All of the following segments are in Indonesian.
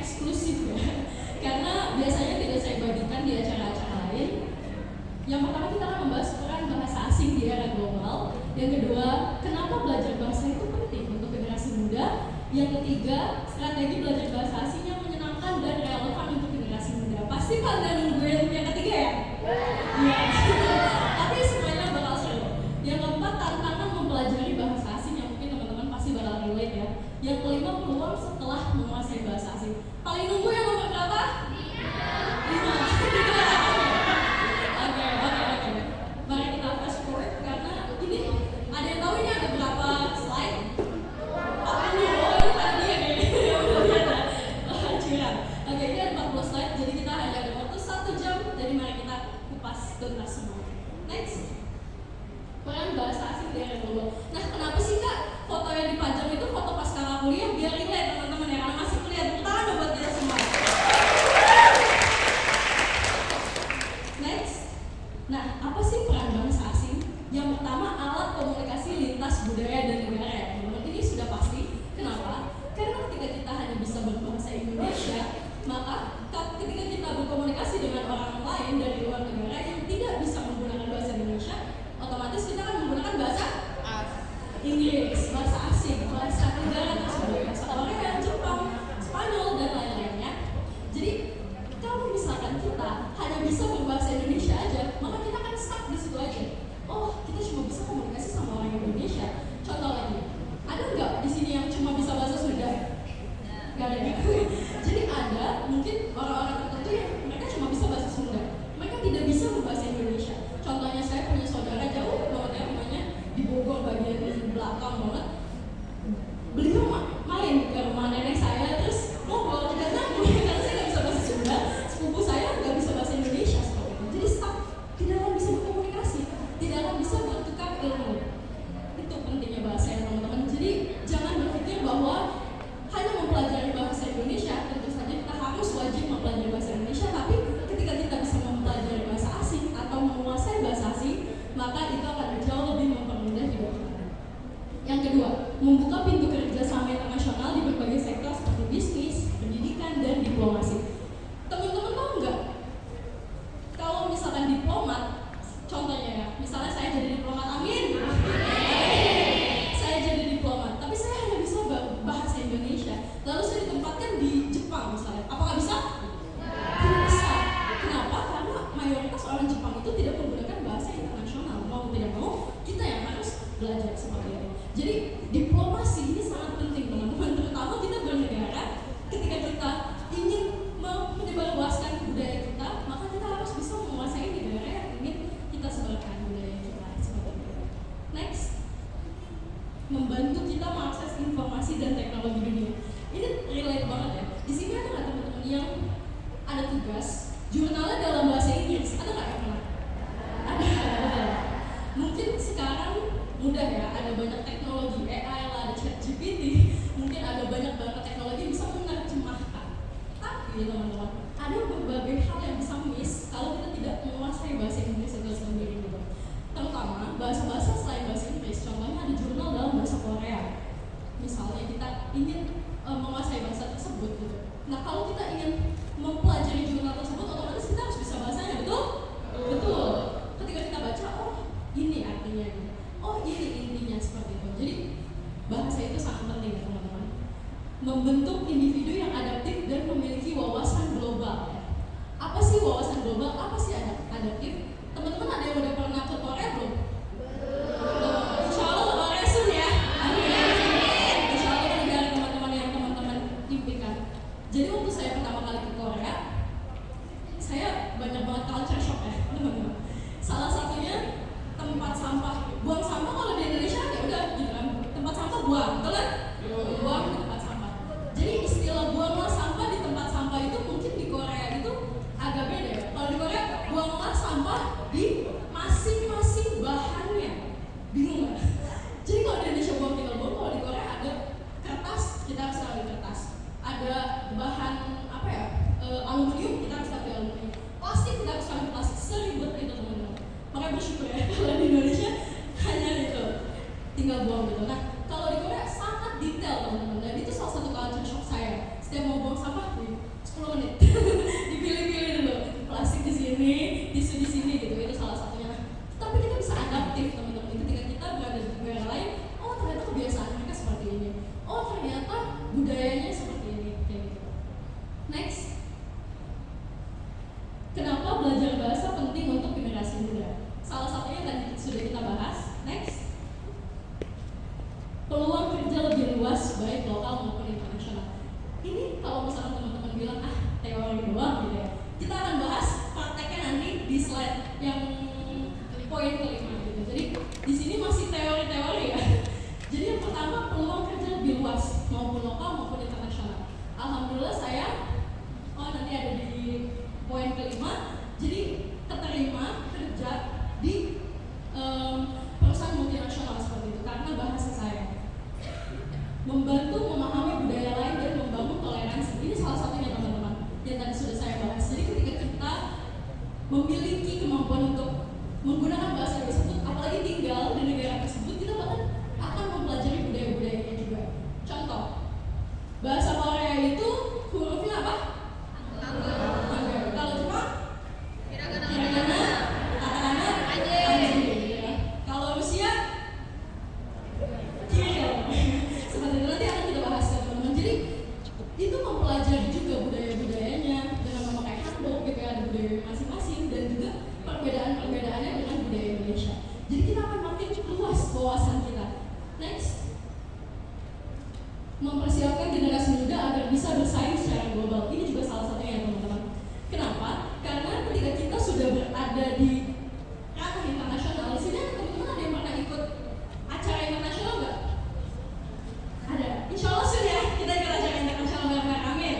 eksklusif ya, karena biasanya tidak saya bagikan di acara-acara lain. Yang pertama kita akan membahas peran bahasa asing di era global. Yang kedua, kenapa belajar bahasa itu penting untuk generasi muda. Yang ketiga, strategi belajar bahasa asing yang menyenangkan dan relevan untuk generasi muda. Pasti pada nungguin yang ketiga ya? Iya. Tapi semuanya bakal seru. Yang keempat, tantangan mempelajari bahasa asing yang mungkin teman-teman pasti bakal relate ya. Yang kelima, peluang setelah menguasai bahasa asing. Paling nunggu yang nomor berapa? 5. Oke. Mari kita fast forward karena ini ada yang tahu ini ada berapa slide? 40. Oh, ini pada dia kayaknya. Curang. Oke, ini ada 40 slide, jadi kita hanya ada waktu 1 jam. Jadi mari kita kupas tuntas semua. Next. Peran bahasa asing di era global. Nah, kenapa sih Kak foto yang dipajang itu foto pas kakak kuliah? Biar relate teman-teman ya, karena masih kuliah. Tepuk tangan dong buat kita semua. Next. Nah, apa sih peran bahasa asing? Yang pertama, alat komunikasi lintas budaya dan negara ya. Ini sudah pasti. Kenapa? Karena ketika kita hanya bisa berbahasa Indonesia, maka ketika kita berkomunikasi dengan orang lain dari luar negara yang tidak bisa menggunakan bahasa Indonesia, otomatis kita akan menggunakan bahasa Inggris, bahasa asing, bahasa negara tersebut, bahasa Korea, Jepang, Spanyol, dan lain-lainnya. Jadi, kalau misalkan kita hanya bisa berbahasa Indonesia aja, maka kita akan stuck di situ aja. Oh, kita cuma bisa komunikasi sama orang Indonesia. Contoh lagi, ada nggak di sini yang cuma bisa bahasa Sunda? Nggak ada. Jadi ada mungkin orang-orang tertentu yang mereka cuma bisa bahasa Sunda. Mereka tidak bisa berbahasa Indonesia. Contohnya saya punya saudara jauh banget ya, rumahnya di Bogor bagian belakang banget. Beliau main ke rumah nenek saya terus ngobrol karena saya nggak bisa bahasa Sunda, sepupu saya nggak bisa bahasa Indonesia seperti itu. Jadi stuck, tidak akan bisa berkomunikasi, tidak akan bisa bertukar ilmu. Itu pentingnya bahasa ya teman-teman. Jadi jangan berpikir bahwa hanya mempelajari bahasa Indonesia, tentu saja kita harus wajib mempelajari bahasa Indonesia, tapi ketika kita bisa mempelajari bahasa asing atau menguasai bahasa asing, maka itu akan jauh lebih mempermudah hidup kita. Yang kedua, membuka pintu kerjasama internasional di berbagai sektor seperti bisnis, pendidikan, dan diplomasi. Teman-teman tahu nggak? Kalau misalkan diplomat, contohnya ya, misalnya saya jadi diplomat, amin. Saya jadi diplomat, tapi saya hanya bisa bahasa Indonesia. Lalu saya ditempatkan di Jepang misalnya, apakah bisa? Tidak bisa. Kenapa? Karena mayoritas orang Jepang itu tidak menggunakan bahasa internasional. Mau tidak mau, kita yang harus belajar seperti itu. Jadi diplomasi ini sangat penting teman-teman, terutama kita bernegara. Ketika kita ingin menyebarluaskan budaya kita, maka kita harus bisa menguasai negara yang ingin kita sebarkan budaya kita seperti itu. Next, membantu kita mengakses informasi dan teknologi dunia. Ini relate banget ya. Di sini ada nggak teman-teman yang ada tugas jurnalnya dalam bahasa Inggris? Ada nggak yang pernah? Ada. Mungkin sekarang mudah ya, ada banyak teknologi AI lah, ada ChatGPT, mungkin ada banyak banget teknologi yang bisa menerjemahkan. Tapi teman-teman, ada berbagai hal yang bisa miss kalau kita tidak menguasai bahasa Inggris itu sendiri gitu. Terutama bahasa-bahasa selain bahasa Inggris, contohnya ada jurnal dalam bahasa Korea. Misalnya kita ingin menguasai bahasa tersebut gitu. Nah, kalau kita ingin mempelajari jurnal tersebut, otomatis kita harus bisa bahasanya, betul? Betul. Ketika kita baca, oh ini artinya, oh ini intinya seperti itu. Jadi bahasa itu sangat penting ya teman-teman. Membentuk individu yang adaptif dan memiliki wawasan global. Apa sih wawasan global? Apa sih adaptif? Teman-teman ada yang udah pernah ke Korea belum? Insya Allah ke Korea soon ya. Insya Allah ke negara teman-teman yang teman-teman impikan. Jadi waktu saya pertama kali ke Korea, saya banyak banget culture shock ya teman-teman. Salah satunya tempat sampah, buang sampah kalau di Indonesia ya udah gitu kan, tempat sampah buang, betul kan? Buang di tempat sampah. Jadi istilah buanglah sampah di tempat sampah itu mungkin di Korea itu agak beda ya. Kalau di Korea buanglah sampah di masing-masing bahannya. Bingung nggak? Jadi kalau di Indonesia buang tinggal buang, kalau di Korea ada kertas, kita harus taruh di kertas. Ada bahan apa ya? Aluminium, kita harus taruh di aluminium. Plastik, kita harus taruh di plastik. Seribet itu teman-teman. Makanya bersyukur ya kalau di Indonesia hanya itu tinggal buang gitu. Nah, kalau di Korea sangat detail teman-teman, dan itu salah satu culture shock saya. Setiap mau buang sampah sampah nih 10 menit. Dipilih-pilih dulu, plastik di sini, tisu di sini gitu, itu salah satunya. Tapi kita bisa adaptif teman-teman, ketika kita berada di negara lain, oh ternyata kebiasaan mereka seperti ini, oh ternyata budayanya seperti ini, kayak gitu. Next, kenapa belajar bahasa penting untuk generasi muda? Salah satunya tadi sudah kita bahas. Next, peluang kerja lebih luas baik lokal maupun internasional. Ini kalau misalkan teman-teman bilang teori doang gitu ya, kita akan bahas prakteknya nanti di slide yang poin kelima gitu. Jadi di sini masih teori-teori ya. Jadi yang pertama, peluang kerja lebih luas maupun lokal maupun internasional. Alhamdulillah saya nanti ada di poin kelima. Jadi keterima kerja di perusahaan multinasional seperti itu karena bahasa saya. Membantu memahami budaya lain dan membangun toleransi. Ini salah satunya teman-teman yang tadi sudah saya bahas. Jadi ketika kita memiliki kemampuan untuk menggunakan bahasa tersebut, apalagi tinggal di negara tersebut, kita bahkan akan mempelajari budaya-budayanya juga. Contoh, bahasa Korea itu hurufnya apa? Hangul. Kalau Jepang? Hiragana, katakana, kanji. Kalau Rusia? Kiril. Seperti itu nanti akan kita bahas ya teman-teman. Jadi itu mempelajari juga budaya-budayanya dengan memakai handbook gitu ya, ada budaya masing-masing dan juga perbedaan-perbedaannya dengan budaya Indonesia. Jadi kita akan makin luas wawasan kita. Next, mempersiapkan generasi muda agar bisa bersaing secara global. Ini juga salah satunya ya teman-teman. Kenapa? Karena ketika kita sudah berada di ranah internasional, di sini teman-teman ada yang pernah ikut acara internasional nggak? Ada. Insya Allah sudah ya, kita ikut acara internasional bareng-bareng. Amin.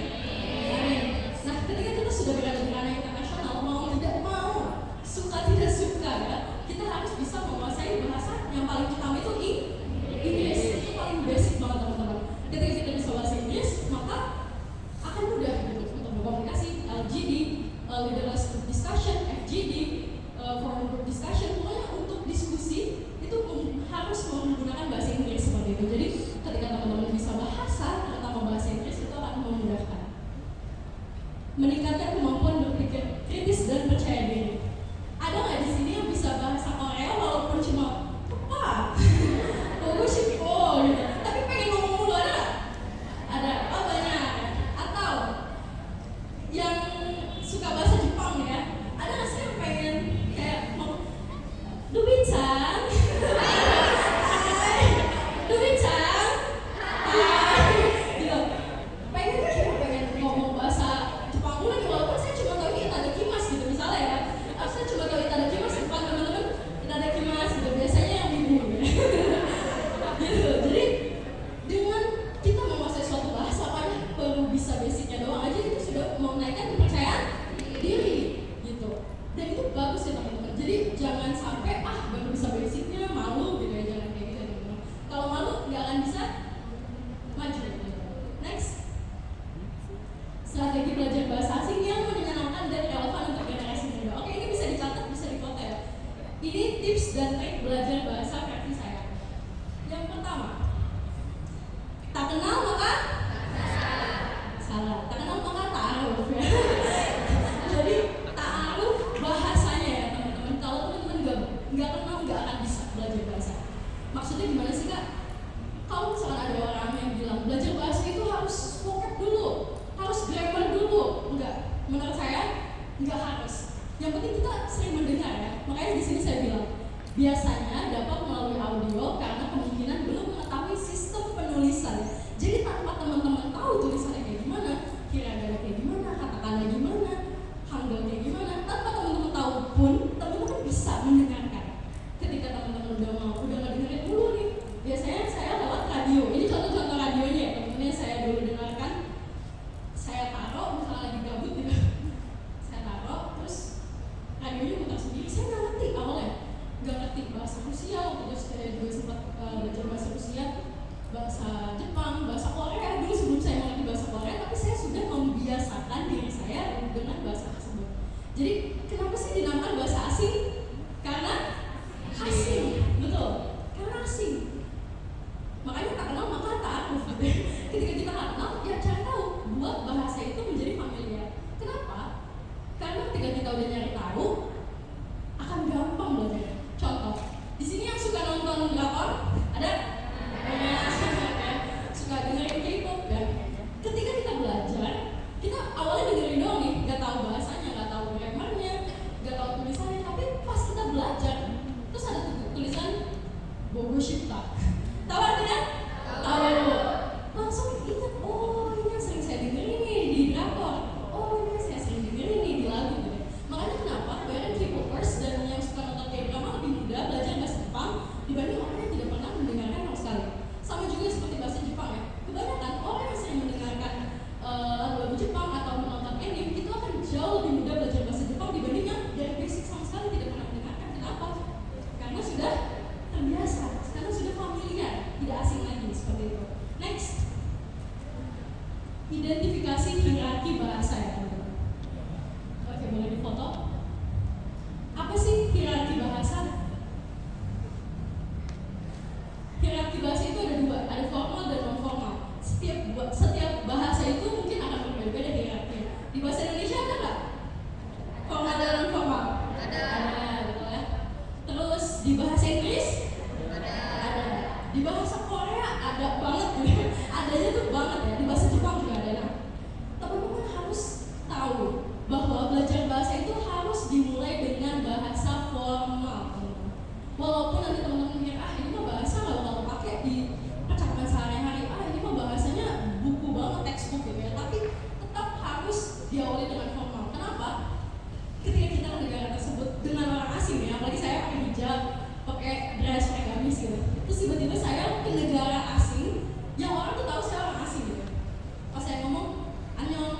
Amin. Nah, ketika kita sudah berada di ranah internasional, mau tidak mau, suka tidak suka ya, kita harus bisa menguasai bahasa yang paling utama itu Inggris. Itu paling basic banget teman-teman. Ketika kita bisa bahasa Inggris, maka akan mudah gitu untuk berkomunikasi. LGD, leaderless group discussion, FGD, forum group discussion, pokoknya untuk diskusi itu harus menggunakan bahasa Inggris seperti itu. Jadi ketika teman-teman bisa bahasa, terutama bahasa Inggris, itu akan memudahkan. Meningkatkan kemampuan berpikir kritis dan percaya diri. Ada nggak di sini yang bisa bahasa Korea walaupun cuma apa? Gitu. Tapi pengen ngomong mulu, ada nggak? Ada. Oh banyak. Atau yang suka bahasa Jepang ya, ada nggak sih yang pengen kayak mau Dubi-chan? Dubi-chan? Gitu. Pengen ngomong bahasa Jepang dulu nih, walaupun saya cuma tahu itadakimasu gitu misalnya ya. Saya cuma tahu itadakimasu depan teman-teman, itadakimasu gitu biasanya yang bingung gitu. Jadi dengan kita menguasai suatu bahasa, perlu bisa basicnya doang aja itu sudah menaikkan kepercayaan diri gitu. Dan itu bagus ya teman-teman. Jadi jangan sampai baru bisa basicnya malu gitu ya, jangan kayak gitu teman-teman. Kalau malu nggak akan bisa maju gitu. Next, strategi belajar bahasa asing yang menyenangkan dan relevan untuk generasi muda. Oke, ini bisa dicatat, bisa difoto ya. Ini tips dan trik belajar bahasa versi saya. Yang pertama, tak kenal maka salah, tak kenal maka ta'aruf ya. Jadi ta'aruf bahasanya ya teman-teman. Kalau teman-teman nggak kenal, nggak akan bisa belajar bahasa. Maksudnya gimana sih kak? Kalau misalkan ada orang yang bilang belajar bahasa itu harus vocab dulu, harus grammar dulu, enggak. Menurut saya nggak harus. Yang penting kita sering mendengar ya. Makanya di sini saya bilang biasanya dapat melalui audio karena kemungkinan belum mengetahui sistem penulisan. Jadi tanpa teman-teman tahu tulisannya kayak gimana, hiragana kayak gimana, katakana gimana, hangul kayak gimana, tanpa teman-teman tahu pun teman-teman bisa mendengarkan. Ketika teman-teman udah ngedengerin dulu nih, biasanya saya lewat radio. Ini contoh-contoh radionya ya teman-teman yang saya dulu dengarkan. Saya taruh misalnya lagi gabut gitu, saya taruh terus radionya muter sendiri. Saya nggak ngerti awalnya, nggak ngerti bahasa Rusia, terus saya juga sempat belajar bahasa Rusia, bahasa Jepang, bahasa Korea dulu sebelum saya mengerti bahasa Korea, tapi saya sudah membiasakan diri saya dengan bahasa tersebut. Jadi kenapa sih dinamakan bahasa asing? Karena asing, betul, karena asing. Makanya tak kenal maka tak aruf. Ketika kita nggak kenal, ya cari tahu buat bahasa itu Di bahasa Indonesia ada nggak? Formal dan non formal? Ada. Betul ya. Terus di bahasa Inggris? Ada. Di bahasa Korea ada banget ya. Adanya tuh banget ya. Di bahasa Jepang juga ada. Nah, teman-teman harus tahu bahwa belajar bahasa itu harus dimulai dengan bahasa formal. Walaupun nanti teman-teman mikir, ini mah bahasa nggak bakal pakai di percakapan sehari-hari. Ini mah bahasanya buku banget, textbook gitu ya. Tapi tetap harus diawali dengan formal. Kenapa? Ketika kita ke negara tersebut dengan orang asing ya, apalagi saya pakai hijab, pakai dress, pakai gamis gitu. Terus tiba-tiba saya ke negara asing, yang orang tuh tahu saya orang asing gitu. Pas saya ngomong, annyeong,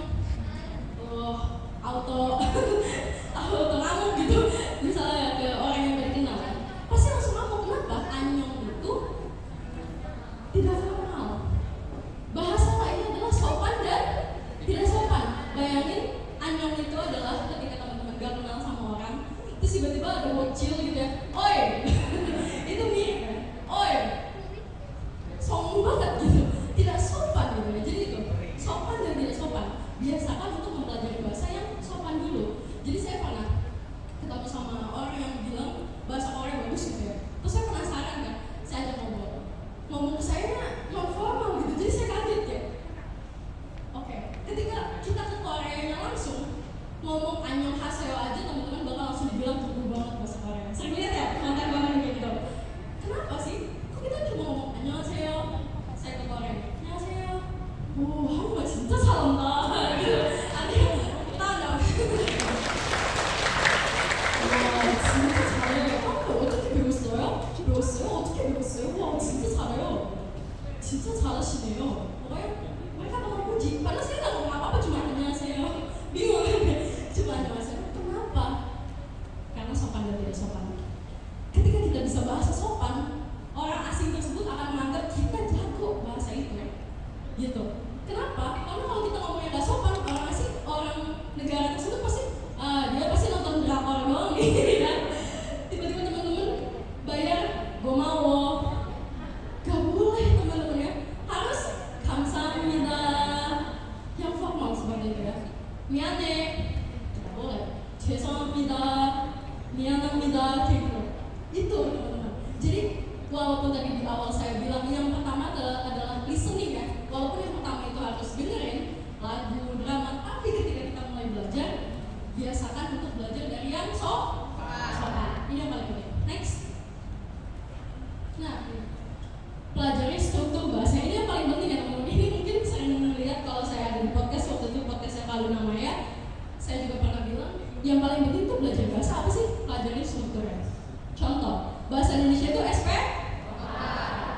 auto ngamuk gitu, misalnya ke orang yang baru kenal, pasti langsung ngamuk. Kenapa? Annyeong itu tidak formal. Bahasa lainnya adalah sopan dan tidak sopan. Bayangin, annyeong itu adalah ketika teman-teman gak kenal sama orang, terus tiba-tiba ada bocil gitu ya, oi, itu mirip kan, oi, sombong banget gitu, tidak sopan gitu ya. Jadi itu sopan dan tidak sopan. Biasakan untuk mempelajari bahasa yang sopan dulu. Jadi saya pernah ketemu sama orang yang bilang bahasa Korea bagus gitu ya. Terus saya penasaran kan, saya ajak ngomong saya non formal gitu. Jadi saya kaget ya. Oke, ketika kita ke Koreanya langsung ngomong annyeonghaseyo aja, teman-teman bakal langsung dibilang jago banget bahasa Korea. Sering lihat ya konten-konten kayak gitu. Kenapa sih? Kok kita cuma ngomong annyeonghaseyo? Saya ke Korea, annyeonghaseyo. 한국말 진짜 잘한다. 아니, 나 진짜 잘해. 한국말 어떻게 배웠어요? 어떻게 배웠어요? 와, 진짜 잘해요. 진짜 잘하시네요. 뭐가요? mereka ngomong puji, padahal saya nggak ngomong apa-apa, cuma annyeonghaseyo. Bingung kan? Cuma annyeonghaseyo. Kenapa? Karena sopan dan tidak sopan. Ketika kita bisa bahasa sopan, orang asing tersebut akan menganggap kita jago bahasa itu. Gitu. Kenapa? Karena kalau kita ngomongnya nggak sopan, orang asing, orang negara tersebut pasti dia pasti nonton drakor doang gitu kan. Tiba-tiba teman-teman bayar gomawo, gak boleh teman-teman ya, harus 감사합니다 yang formal seperti itu ya. 미안해, gak boleh. 죄송합니다, 미안합니다, kayak gitu. Itu teman-teman. Jadi walaupun tadi di awal saya bilang yang pertama adalah listening ya, walaupun yang pertama itu harus dengerin lagu, drama, tapi ketika kita mulai belajar, biasakan untuk belajar dari yang sopan. Ini yang paling penting. Next. Nah, pelajari struktur bahasa. Ini yang paling penting ya teman-teman. Ini mungkin sering melihat kalau saya ada di podcast, waktu itu podcastnya Kalu Namanya, saya juga pernah bilang yang paling penting itu belajar bahasa apa sih? Pelajari strukturnya. Contoh, bahasa Indonesia itu SP.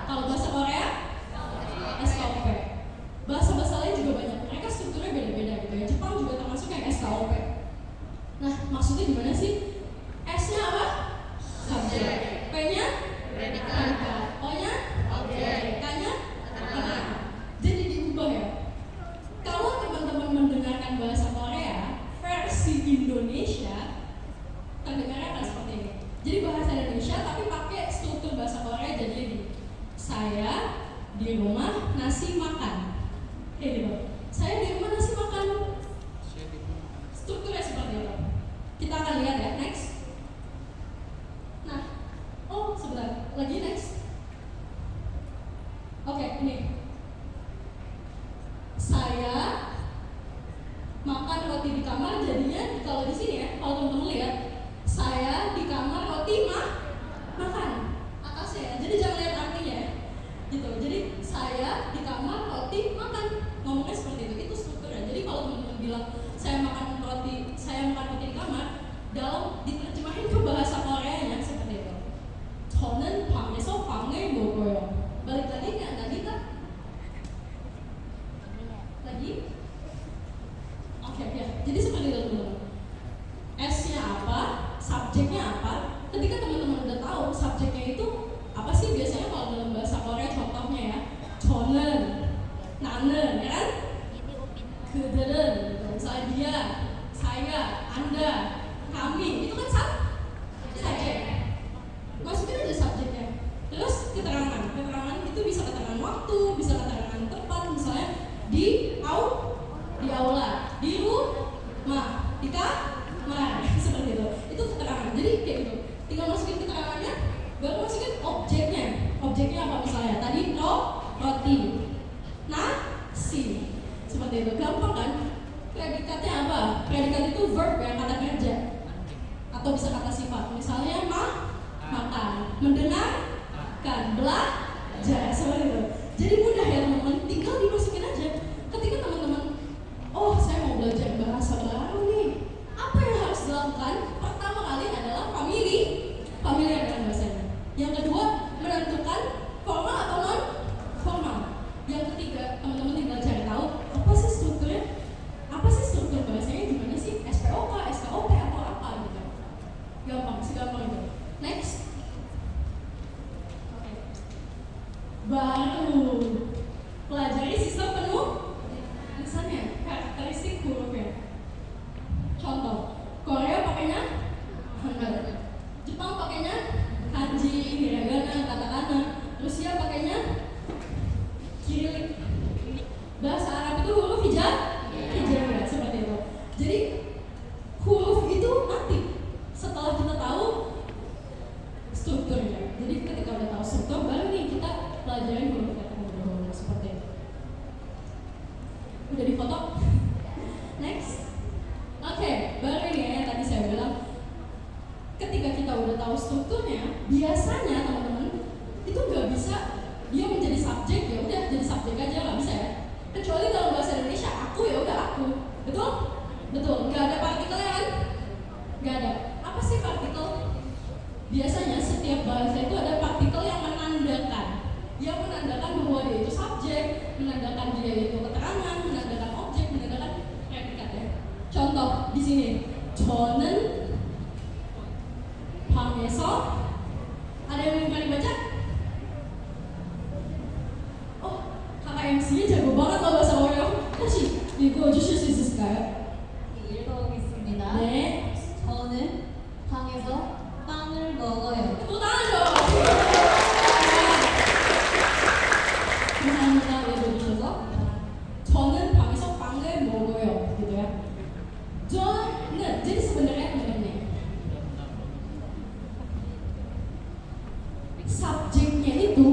Kalau bahasa Korea SKOP. Bahasa-bahasa lain juga banyak. Mereka strukturnya beda-beda gitu ya. Jepang juga termasuk yang SKOP. Nah, maksudnya gimana sih? S-nya apa? Subjek. P-nya? Predikat. O-nya? Objek. K-nya? Kata. Jadi diubah ya. Kalau teman-teman mendengarkan bahasa Korea versi Indonesia, terdengarnya akan seperti ini. Jadi bahasa Indonesia tapi pakai struktur bahasa Korea, jadi gini. Saya di rumah nasi makan. Kayak gitu. Saya di rumah nasi makan. Strukturnya seperti itu. Kita akan lihat ya, next. Nah, sebentar, lagi next. Oke, ini. Saya makan roti di kamar, jadinya kalau di sini ya, kalau teman-teman lihat, saya di kamar roti makan. Atasnya ya. Jadi jangan lihat artinya ya. Gitu. Jadi saya di kamar roti makan. Ngomongnya seperti itu. Itu strukturnya. Jadi kalau teman-teman bilang saya makan roti di kamar, dalam diterjemahin ke bahasa Koreanya seperti itu. 저는 방에서 빵을 먹어요. balik lagi nggak tadi kan? Lagi? Oke. Jadi seperti itu teman-teman. S-nya apa? Subjeknya apa? Ketika teman-teman udah tahu subjeknya itu apa sih, biasanya kalau dalam bahasa Korea contohnya ya, 저는, 나는, ya kan? 그들은, misalnya dia, saya, anda, kami, itu kan subjek. Masukin aja subjeknya. Terus keterangan itu bisa keterangan waktu, bisa keterangan tempat, misalnya di aula, di di kamar seperti itu. Itu keterangan. Jadi kayak gitu. Tinggal masukin keterangannya, baru masukin objeknya. Objeknya apa misalnya? Tadi roti, nasi, seperti itu. Gampang kan? Predikatnya apa? Predikat itu verb ya, kata kerja atau bisa kata sifat. Misalnya makan, mendengarkan, belajar, seperti itu. Jadi mudah ya teman-teman, tinggal dimasukin aja. Ketika teman-teman, oh saya mau belajar bahasa baru nih, apa yang harus dilakukan? Pertama kali adalah familiar dengan bahasanya. Yang kedua, menentukan formal atau non formal. Yang ketiga, teman-teman tinggal cari tahu apa sih strukturnya, apa sih struktur bahasanya, gimana sih SPOK, SKOP atau apa gitu. Gampang, segampang itu. Next. Oke. Baru pelajari sistem penulisannya, karakteristik hurufnya. Contoh, Korea pakainya Hangul, Jepang pakainya kanji, hiragana, katakana, Rusia pakainya Kirilik. Bahasa Arab itu huruf hijaiyah, seperti itu. Jadi huruf itu aktif setelah kita tahu strukturnya. Jadi ketika udah tahu struktur, baru nih kita pelajarin huruf kata seperti itu. Udah difoto? Next. Oke, baru ini ya yang tadi saya bilang. Ketika kita udah tahu strukturnya, biasanya teman-teman itu nggak bisa dia menjadi subjek, ya udah jadi subjek aja, nggak bisa ya. Kecuali dalam bahasa Indonesia, aku ya udah aku, betul? Betul, nggak ada partikelnya kan? Nggak ada. Apa sih partikel? Biasanya setiap bahasa itu ada partikel yang menandakan bahwa dia itu subjek, menandakan dia itu keterangan, menandakan objek, menandakan predikat ya. Contoh di sini, 저는 방에서, ada yang mau dibaca? Oh, kakak MC-nya jago banget loh bahasa Korea. 혹시 읽어주실 수 있을까요? 읽어보겠습니다. 네. 저는 방에서 빵을 먹어요. 또 나와줘. 감사합니다. 읽어주셔서. 저는 방에서 빵을 먹어요. gitu ya. 저는, jadi sebenarnya teman-teman, subjeknya itu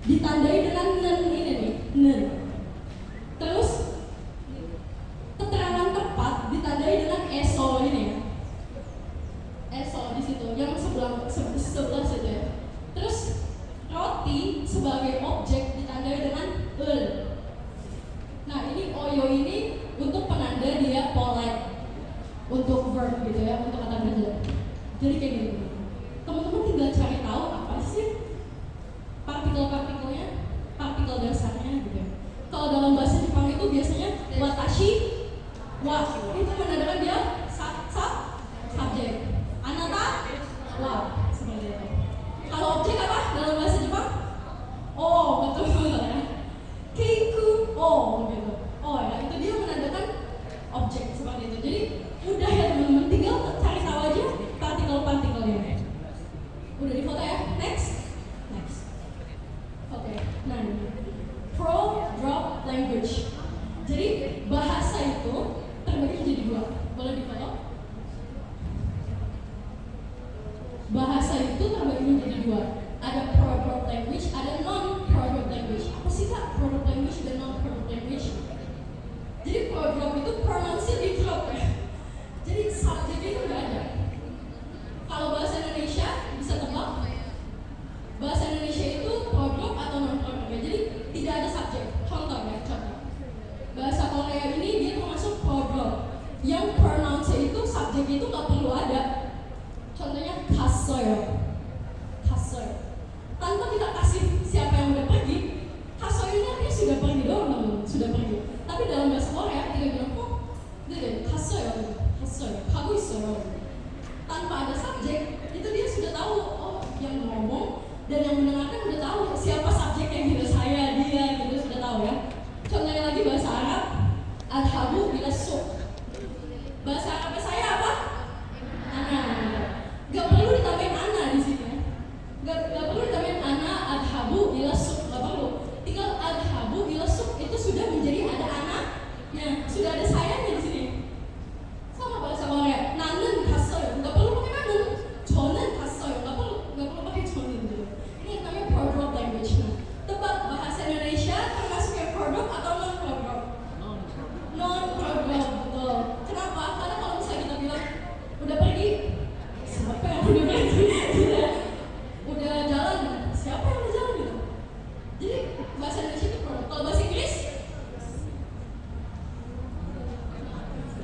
ditandai dengan nen ini nih, nen. Terus keterangan tepat ditandai dengan eso ini ya. Eso di situ, yang sebelah situ ya. Terus roti sebagai objek ditandai dengan el. Nah ini oyo ini untuk penanda dia polite, untuk verb gitu ya, untuk kata kerja. Jadi kayak gini. Teman-teman tinggal cari tahu apa sih partikel-partikelnya, partikel dasarnya gitu ya. Kalau dalam bahasa Jepang itu biasanya watashi wa, itu menandakan dia subjek. Anata wa, seperti itu. Kalau objek apa dalam bahasa Jepang? Oh, betul ya. Keiku oh gitu. Oh ya, itu dia menandakan objek seperti itu. Jadi udah ya teman-teman, tinggal cari tahu aja partikel-partikelnya. Udah di foto ya? Next. Oke, nah ini pro drop language. Jadi bahasa itu terbagi menjadi dua. Boleh di foto?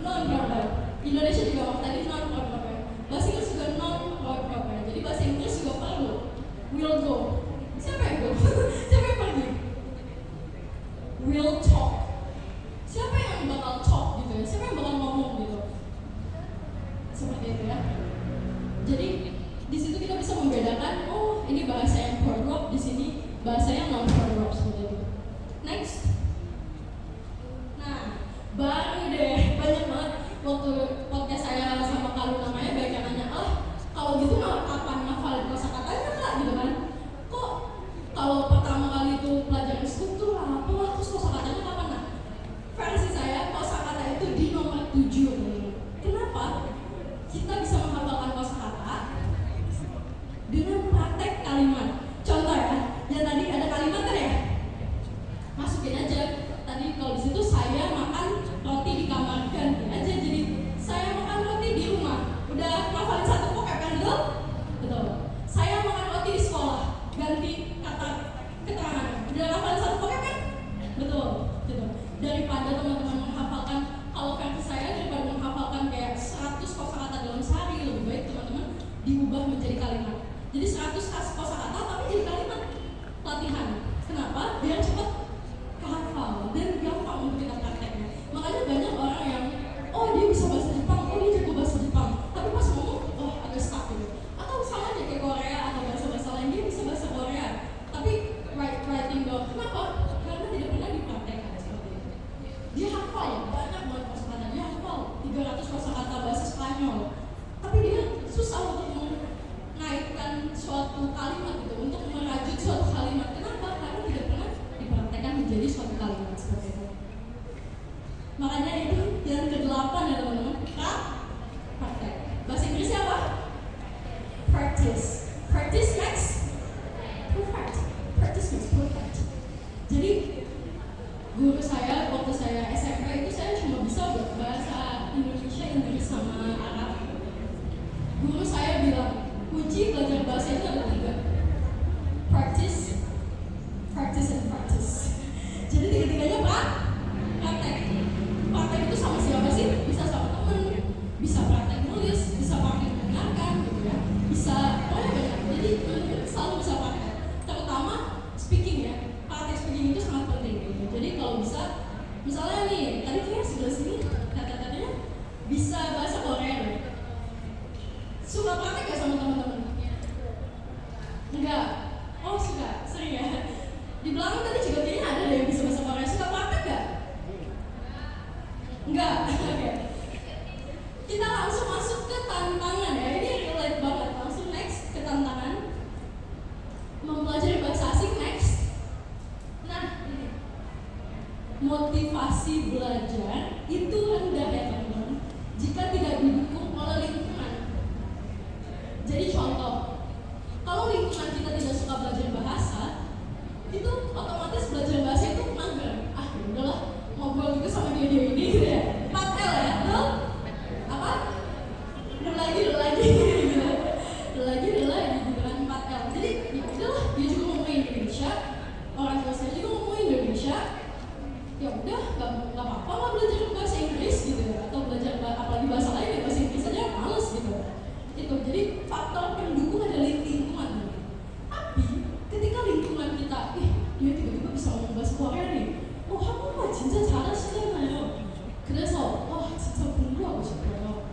non proper. Indonesia juga tadi non proper. Bahasa Inggris juga non proper. Jadi bahasa Inggris juga perlu. Will go. Siapa yang go? Siapa yang pergi? Will talk. Siapa yang bakal talk gitu ya? Siapa yang bakal ngomong gitu? Seperti itu ya. Jadi di situ kita bisa membedakan, oh ini bahasa yang verb, di sini bahasa yang non verb seperti itu. Next. Nah, baru deh banyak banget waktu podcast saya sama Kalu namanya banyak yang nanya, kalau gitu kapan ngafalin kosakatanya Kak gitu kan? Kok kalau pertama kali itu pelajaran struktur apa lah, terus kosakatanya kapan? Nah, versi saya kosakata itu di nomor 7. Kenapa? Kita bisa menghafalkan kosakata dengan praktek kalimat. Contoh ya, yang tadi ada kalimat kan ya? Masukin aja. Tadi kalau di situ saya makan roti di kamar, ganti aja jadi saya makan roti di rumah. Udah ngafalin satu vocab kan betul? Betul. Saya makan roti di sekolah, ganti kata keterangan. Udah ngafalin satu vocab kan? Betul. Gitu. Daripada teman-teman menghafalkan, kalau versi saya daripada menghafalkan kayak 100 kosakata dalam sehari, lebih baik teman-teman diubah menjadi kalimat. Jadi 100 kosakata tapi jadi kalimat latihan. Kenapa? Biar cepat kehafal dan gampang untuk kita prakteknya. Makanya banyak orang yang, oh dia bisa bahasa Jepang, oh dia jago bahasa Jepang, tapi pas ngomong, oh agak stuck gitu. Atau sama aja kayak Korea atau bahasa-bahasa lain, dia bisa bahasa Korea, tapi writing doang. Kenapa? Karena tidak pernah dipraktekkan seperti itu. Dia hafal banyak banget kosakata, dia hafal 300 kosakata bahasa Spanyol, tapi dia susah untuk mengaitkan suatu kalimat gitu, untuk merajut suatu kalimat. Kenapa? Karena tidak pernah dipraktekkan menjadi suatu kalimat seperti itu. Makanya itu yang ke-8 ya teman-teman, praktek. Bahasa Inggrisnya apa? Practice. Practice makes perfect. Practice makes perfect. Jadi guru saya waktu saya SMP itu saya cuma bisa bahasa Indonesia, Inggris sama Arab. Guru saya bilang kunci belajar bahasa itu ada 3. Practice, practice, and practice. Jadi tiga-tiganya praktek. Praktek itu sama siapa sih? Bisa sama temen, bisa praktek nulis, bisa praktek mendengarkan gitu ya. Bisa, banyak. Jadi selalu bisa praktek. Terutama speaking ya. Praktek speaking itu sangat penting gitu. Jadi kalau bisa, misalnya nih, tadi kayaknya sebelah sini kata-katanya bisa bahasa Korea deh. Suka praktek gak sama teman-teman? Enggak. Oh suka, sering ya. Di belakang tadi juga kayaknya ada deh yang bisa bahasa Korea. Suka praktek gak? Enggak. Oke. Kita langsung masuk ke tantangan ya. Ini relate banget. Langsung next ke tantangan. Mempelajari bahasa asing next. Nah, ini. Motivasi belajar itu rendah ya teman-teman jika tidak didukung oleh lingkungan. Jadi contoh, kalau lingkungan kita tidak suka belajar bahasa, itu otomatis belajar bahasa itu mager. Udahlah, ngobrol juga sama dia ini gitu ya. 4L ya, betul? Apa? Udah lagi gitu kan 4L. Jadi ya udahlah, dia juga ngomongin Indonesia, orang tua saya juga ngomongin Indonesia. Ya udah, nggak apa-apa lah belajar bahasa Inggris gitu ya, atau belajar apalagi bahasa lain ya, bahasa Inggris aja males gitu. Itu jadi faktor pendukung adalah lingkungan. Tapi ketika lingkungan kita, dia tiba-tiba bisa ngomong bahasa Korea nih. 한국말 진짜 잘하시잖아요. 그래서 진짜 공부하고 싶어요.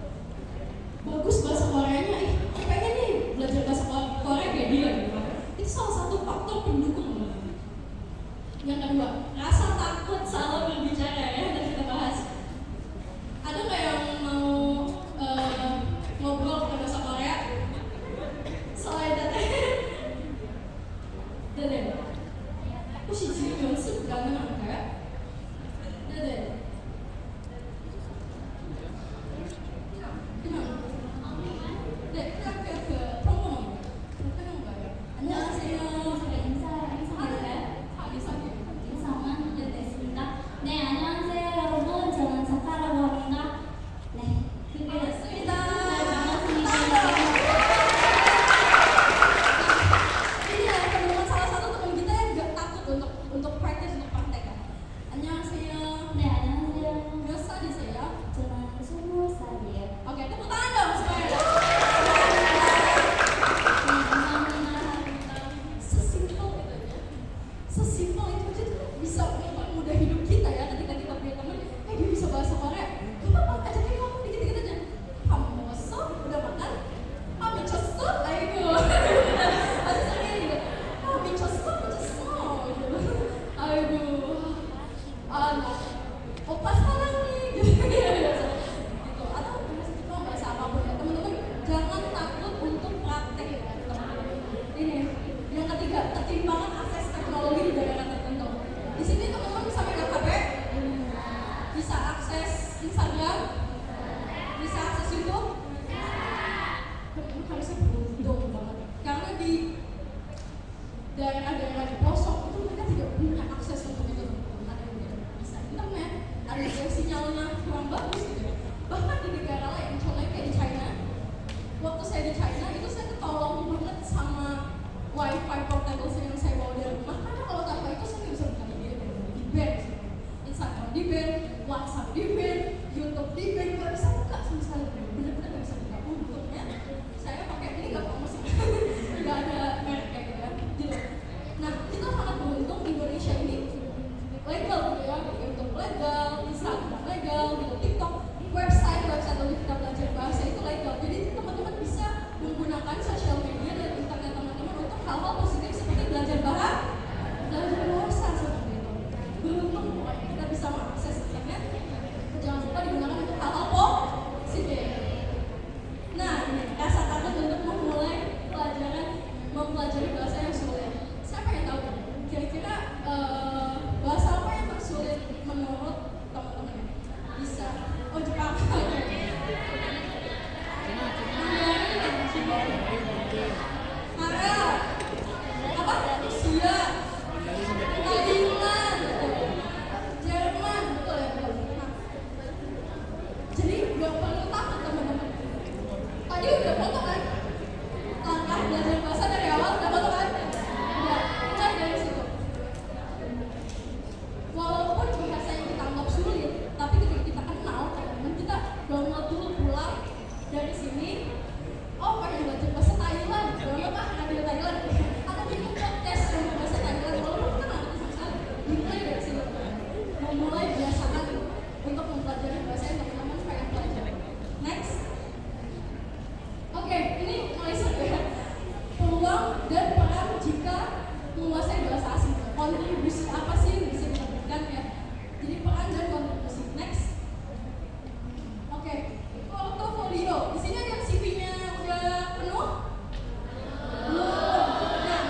bagus bahasa Koreanya, pengen nih belajar bahasa Korea kayak dia gitu. Itu salah satu faktor pendukung. Yang kedua, rasa takut salah berbicara ya, dan kita bahas. Ada nggak yang mau ngobrol pakai bahasa Korea? Selain 네네. 혹시 지금 연습 가능한가요? 네네. 그냥 네, 그냥 평범한 평범한 거예요. 안녕하세요. 제가 인사할까요? 인사만. 인사만? Ini udah foto kan? Langkah belajar bahasa dari awal udah foto kan? Udah, mulai dari situ. Walaupun bahasa yang kita anggap sulit, tapi ketika kita kenal, teman-teman kita download dulu pulang dari sini. Oh, pengen belajar bahasa Thailand, download ah ngambil Thailand. Atau bikin podcast yang bahasa Thailand, walaupun kita nggak ngerti sama sekali. Dimulai dari situ. Memulai biasakan untuk mempelajari bahasa yang teman-teman pengen pelajari. Next. Oke, ini mulai seru ya. Peluang dan peran jika menguasai bahasa asing. Kontribusi apa sih yang bisa kita berikan ya? Jadi peran dan kontribusi. Next. Oke, portofolio. Di sini ada CV-nya udah penuh? Belum. Nah,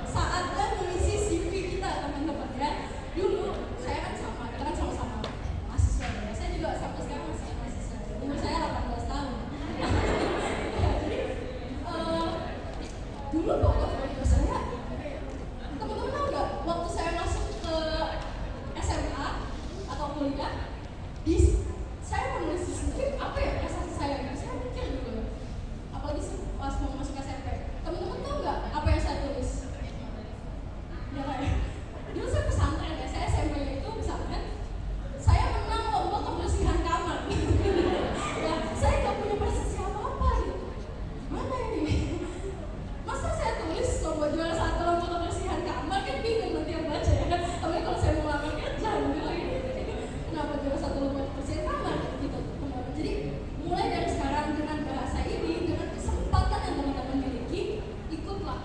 saatnya mengisi CV kita teman-teman ya. Dulu saya kan sama, kita kan sama-sama mahasiswa ya. Saya juga sampai sekarang masih mahasiswa. Umur saya 18 tahun. Ya, jadi dulu portofolio saya, teman-teman tahu nggak? Waktu saya masuk ke SMA atau kuliah, saya menulis di CV apa ya prestasi saya gitu. Saya mikir dulu, apalagi pas mau masuk SMP. Teman-teman tahu nggak apa yang saya tulis? Ya kayak dulu saya pesantren ya, saya SMP-nya itu pesantren. Saya menang lomba kebersihan kamar. Ya, saya nggak punya prestasi apa-apa gitu. Gimana ini? Masa saya tulis lomba juara 1 lomba kebersihan kamar, kan bingung nanti yang baca ya. Tapi kalau saya mau ngelamar kerja, bilang ini kenapa juara 1 lomba kebersihan kamar gitu. Jadi mulai dari sekarang dengan bahasa ini, dengan kesempatan yang teman-teman miliki, ikutlah.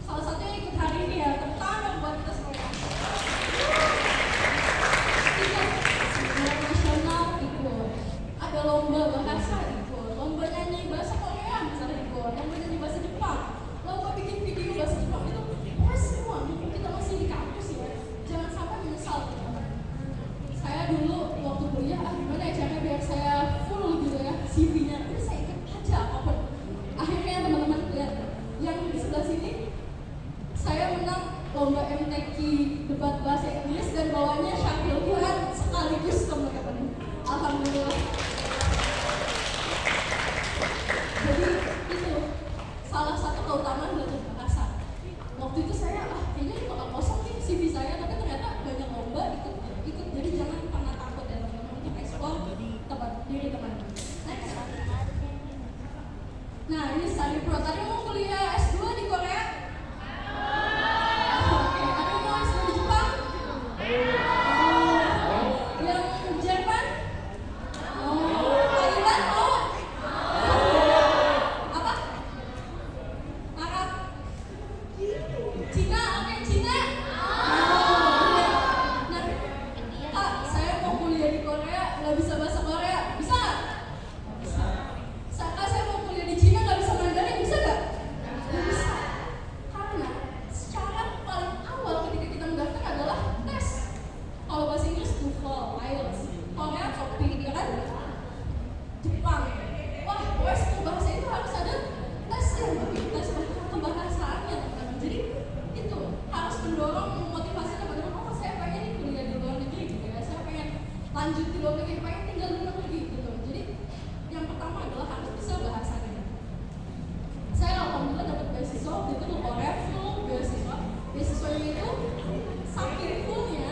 Salah satunya ikut hari ini ya, tepuk tangan buat kita semua. Ikut seminar nasional ikut, ada lomba bahasa ikut, lomba nyanyi bahasa Korea misalnya ikut, lomba nyanyi bahasa Jepang, lomba bikin video bahasa Jepang itu, pokoknya semua. Mumpung kita masih di kampus ya, jangan sampai menyesal teman-teman. Saya dulu waktu kuliah, gimana ya caranya biar saya full gitu ya CV-nya, udah saya ikut aja apapun. Akhirnya teman-teman lihat yang di sebelah sini, saya menang lomba MTQ debat bahasa Inggris dan bawahnya Syakil Quran sekaligus teman-teman. Alhamdulillah. Jadi itu salah satu keutamaan belajar bahasa. Waktu itu saya kayaknya ini bakal kosong nih CV saya, tapi ternyata banyak lomba ikut. Jadi jangan pernah takut ya teman-teman untuk eksplor diri teman-teman. Next. Nah ini study pro. Tadi mau kuliah S2 di Korea? Oke. Ada yang mau S2 di Jepang? Yang Jerman? Thailand mau? Apa? Arab? Cina? Oke, Cina? Nah, Kak, saya mau kuliah di Korea, nggak bisa bahasa Korea, bisa nggak? Bisa. Kak, saya mau kuliah di Cina, nggak bisa Mandarin, bisa nggak? Nggak bisa. Karena syarat paling awal ketika kita mendaftar adalah tes. Kalau bahasa Inggris TOEFL, IELTS, Korea TOEIC, ya kan? Jepang. Wah, pokoknya semua bahasa itu harus ada tesnya, tes kebahasaannya teman-teman. Jadi itu harus mendorong, memotivasi teman-teman. Oh, saya pengen nih kuliah di luar negeri gitu ya. Saya pengen lanjut di luar negeri, pengen tinggal di luar negeri gitu. Jadi yang pertama adalah harus bisa bahasanya. Saya alhamdulillah dapat beasiswa waktu itu ke Korea, full beasiswa. Beasiswanya itu saking fullnya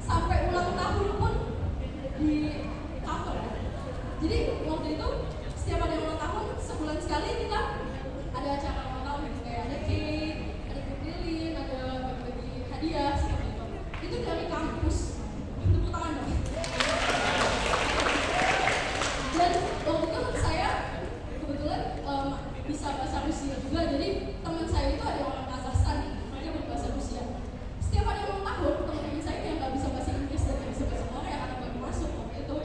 sampai ulang tahun pun di cover. Jadi waktu itu setiap ada ulang tahun sebulan sekali kita ada acara ulang tahun gitu, kayak ada cake, ada kue lilin, ada bagi hadiah seperti itu. Itu dari kampus. Tepuk tangan dong. Dan waktu itu saya kebetulan bisa bahasa Rusia juga, jadi teman saya itu ada orang Kazakhstan, mereka berbahasa Rusia. Setiap ada ulang tahun, teman-teman saya yang nggak bisa bahasa Inggris dan nggak bisa bahasa Korea karena baru masuk waktu itu,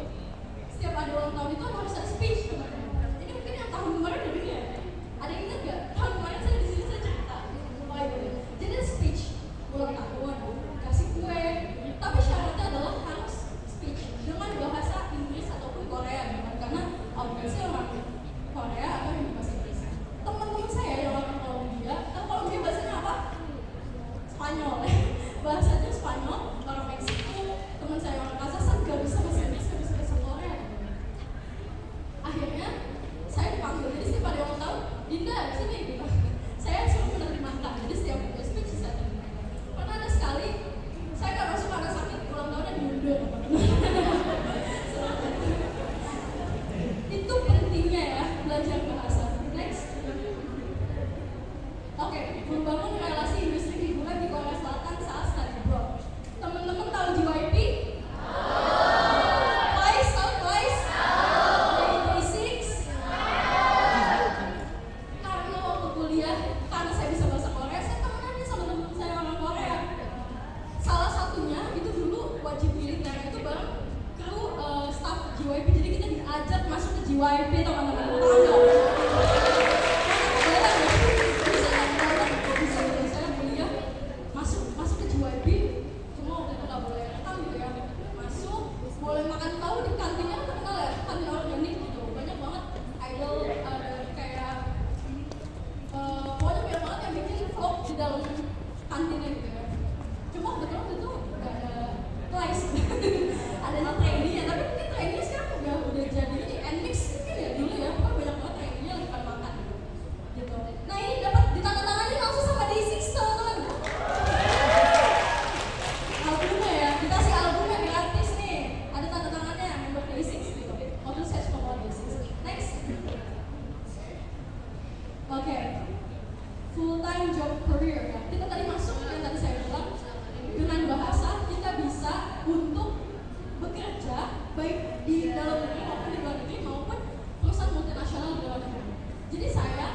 setiap ada ulang tahun itu harus ada speech teman-teman. Ini mungkin yang tahun kemarin udah dengar ya? Ada yang ingat nggak? Tahun kemarin saya di sini saya cerita, mulai dari jadi ada speech ulang tahun, kasih kue, tapi syaratnya adalah harus speech dengan bahasa Inggris ataupun Korea, kan? Karena audiensnya orang Korea atau yang bahasa Inggris. Teman-teman saya yang orang Kolombia, kan Kolombia bahasanya apa? Spanyol. Bahasanya Spanyol, orang Meksiko, teman saya orang Kazakhstan nggak bisa bahasa Inggris, nggak bisa bahasa Korea. Akhirnya saya dipanggil, jadi setiap ada ulang tahun sini gitu. Saya suruh menerjemahkan, jadi setiap speech saya terjemahkan. Pernah ada sekali saya nggak masuk karena sakit, ulang tahunnya diundur. Itu pentingnya ya belajar bahasa. Next. Oke, membangun relasi industri hiburan di Korea Selatan saat study abroad. Teman-teman tahu JYP? Twice, tahu Twice? Day6? Karena waktu kuliah, karena saya bisa bahasa Korea, saya temenannya sama teman saya orang Korea. Salah satunya itu dulu wajib militer itu bareng kru staff JYP, jadi kita diajak masuk ke JYP teman-teman. Tahu nggak? Masuk ke JYP, cuma waktu itu nggak boleh rekam gitu ya. Masuk, boleh makan tahu di kantinnya kan terkenal ya, kantin organik gitu. Banyak banget idol, kayak pokoknya banyak banget yang bikin vlog di dalam kantinnya gitu ya. Cuma kebetulan itu nggak ada Twice, adanya trainee-nya, tapi mungkin trainee-nya sekarang udah jadi ini NMIX mungkin ya dulu ya, kan banyak banget trainee-nya lagi pada makan gitu. Nah ini dapat ditandatangani langsung sama Day6 teman-teman. Albumnya ya, dikasih albumnya gratis nih, ada tanda tangannya member Day6 gitu. Waktu itu saya suka banget Day6. Next. Oke, full time job career ya. Kita tadi masuk yang tadi saya bilang, dengan bahasa kita bisa untuk bekerja baik di dalam negeri maupun di luar negeri maupun perusahaan multinasional di luar negeri. Jadi saya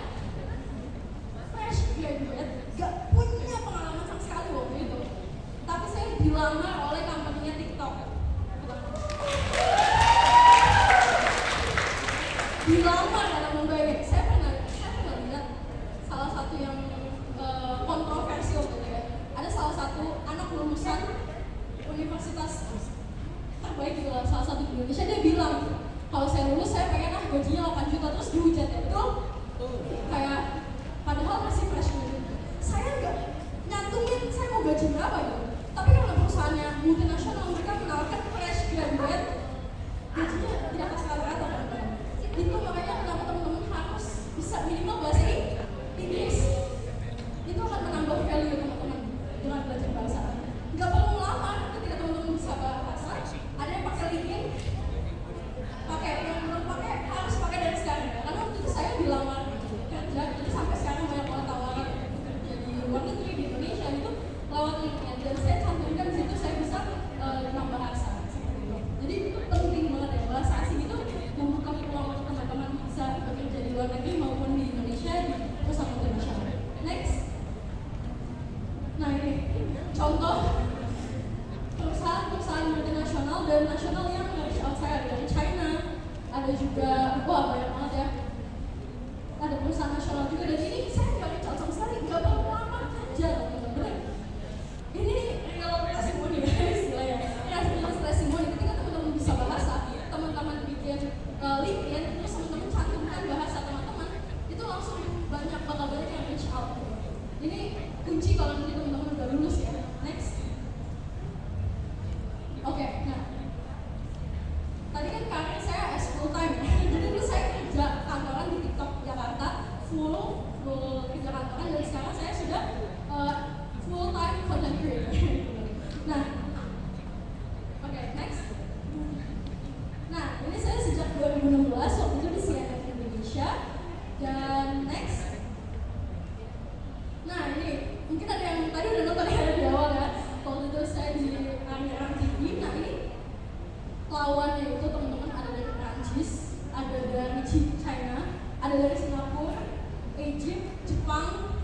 fresh graduate, gak punya pengalaman sama sekali waktu itu. Tapi saya dilamar oleh company-nya TikTok. Dilamar dalam membayar. Saya pernah lihat salah satu yang kontroversial gitu ya. Ada salah satu anak lulusan universitas terbaik gitu lah, salah satu di Indonesia, dia bilang kalau saya lulus saya pengen gajinya 8 juta, terus dihujat ya, betul? Kayak padahal masih fresh gitu. Saya nggak nyantumin saya mau gaji berapa gitu, tapi karena perusahaannya multinasional mereka menawarkan fresh graduate gajinya di atas rata-rata teman-teman. Itu makanya kenapa teman-teman harus bisa minimal bahasa Inggris. Itu akan menambah value teman-teman dengan belajar bahasa. Nggak perlu melamar ketika teman-teman bisa bahasa. Ada yang pakai LinkedIn, pakai yang belum pakai harus pakai dari sekarang ya. Karena waktu itu saya dilamar kerja, jadi sampai sekarang banyak banget tawaran kerja di luar negeri, di Indonesia itu lewat LinkedIn, dan saya cantumkan di situ saya bisa nambah bahasa seperti itu. Jadi itu penting banget ya, bahasa asing itu membuka peluang untuk teman-teman bisa bekerja di luar negeri maupun di Indonesia di perusahaan multinasional. Next. Nah ini contoh perusahaan multinasional dan nasional yang reach out saya, ada dari China, ada juga, wah banyak banget ya, ada perusahaan nasional juga, dan ini saya nggak reach out sama sekali, nggak perlu lama kerja bener. Ini real testimony ya istilahnya, real testimony. Ketika teman-teman bisa bahasa, teman-teman bikin LinkedIn, terus teman-teman cantumkan bahasa teman-teman, itu langsung bakal banyak yang reach out. Ini kunci kalau nanti teman-teman udah lulus ya. Next. Oke, nah tadi kan karir saya as full time ya. Jadi dulu saya kerja kantoran di TikTok Jakarta, full kerja kantoran, dan sekarang saya sudah full time content creator. Nah, oke, next. Nah, ini saya sejak 2016 waktu itu di CNN Indonesia, dan next. Nah ini mungkin ada yang tadi udah nonton ya di awal ya. Waktu itu saya di Arang TV. Nah ini lawannya itu teman-teman ada dari Prancis, ada dari China, ada dari Singapura, Egypt, Jepang,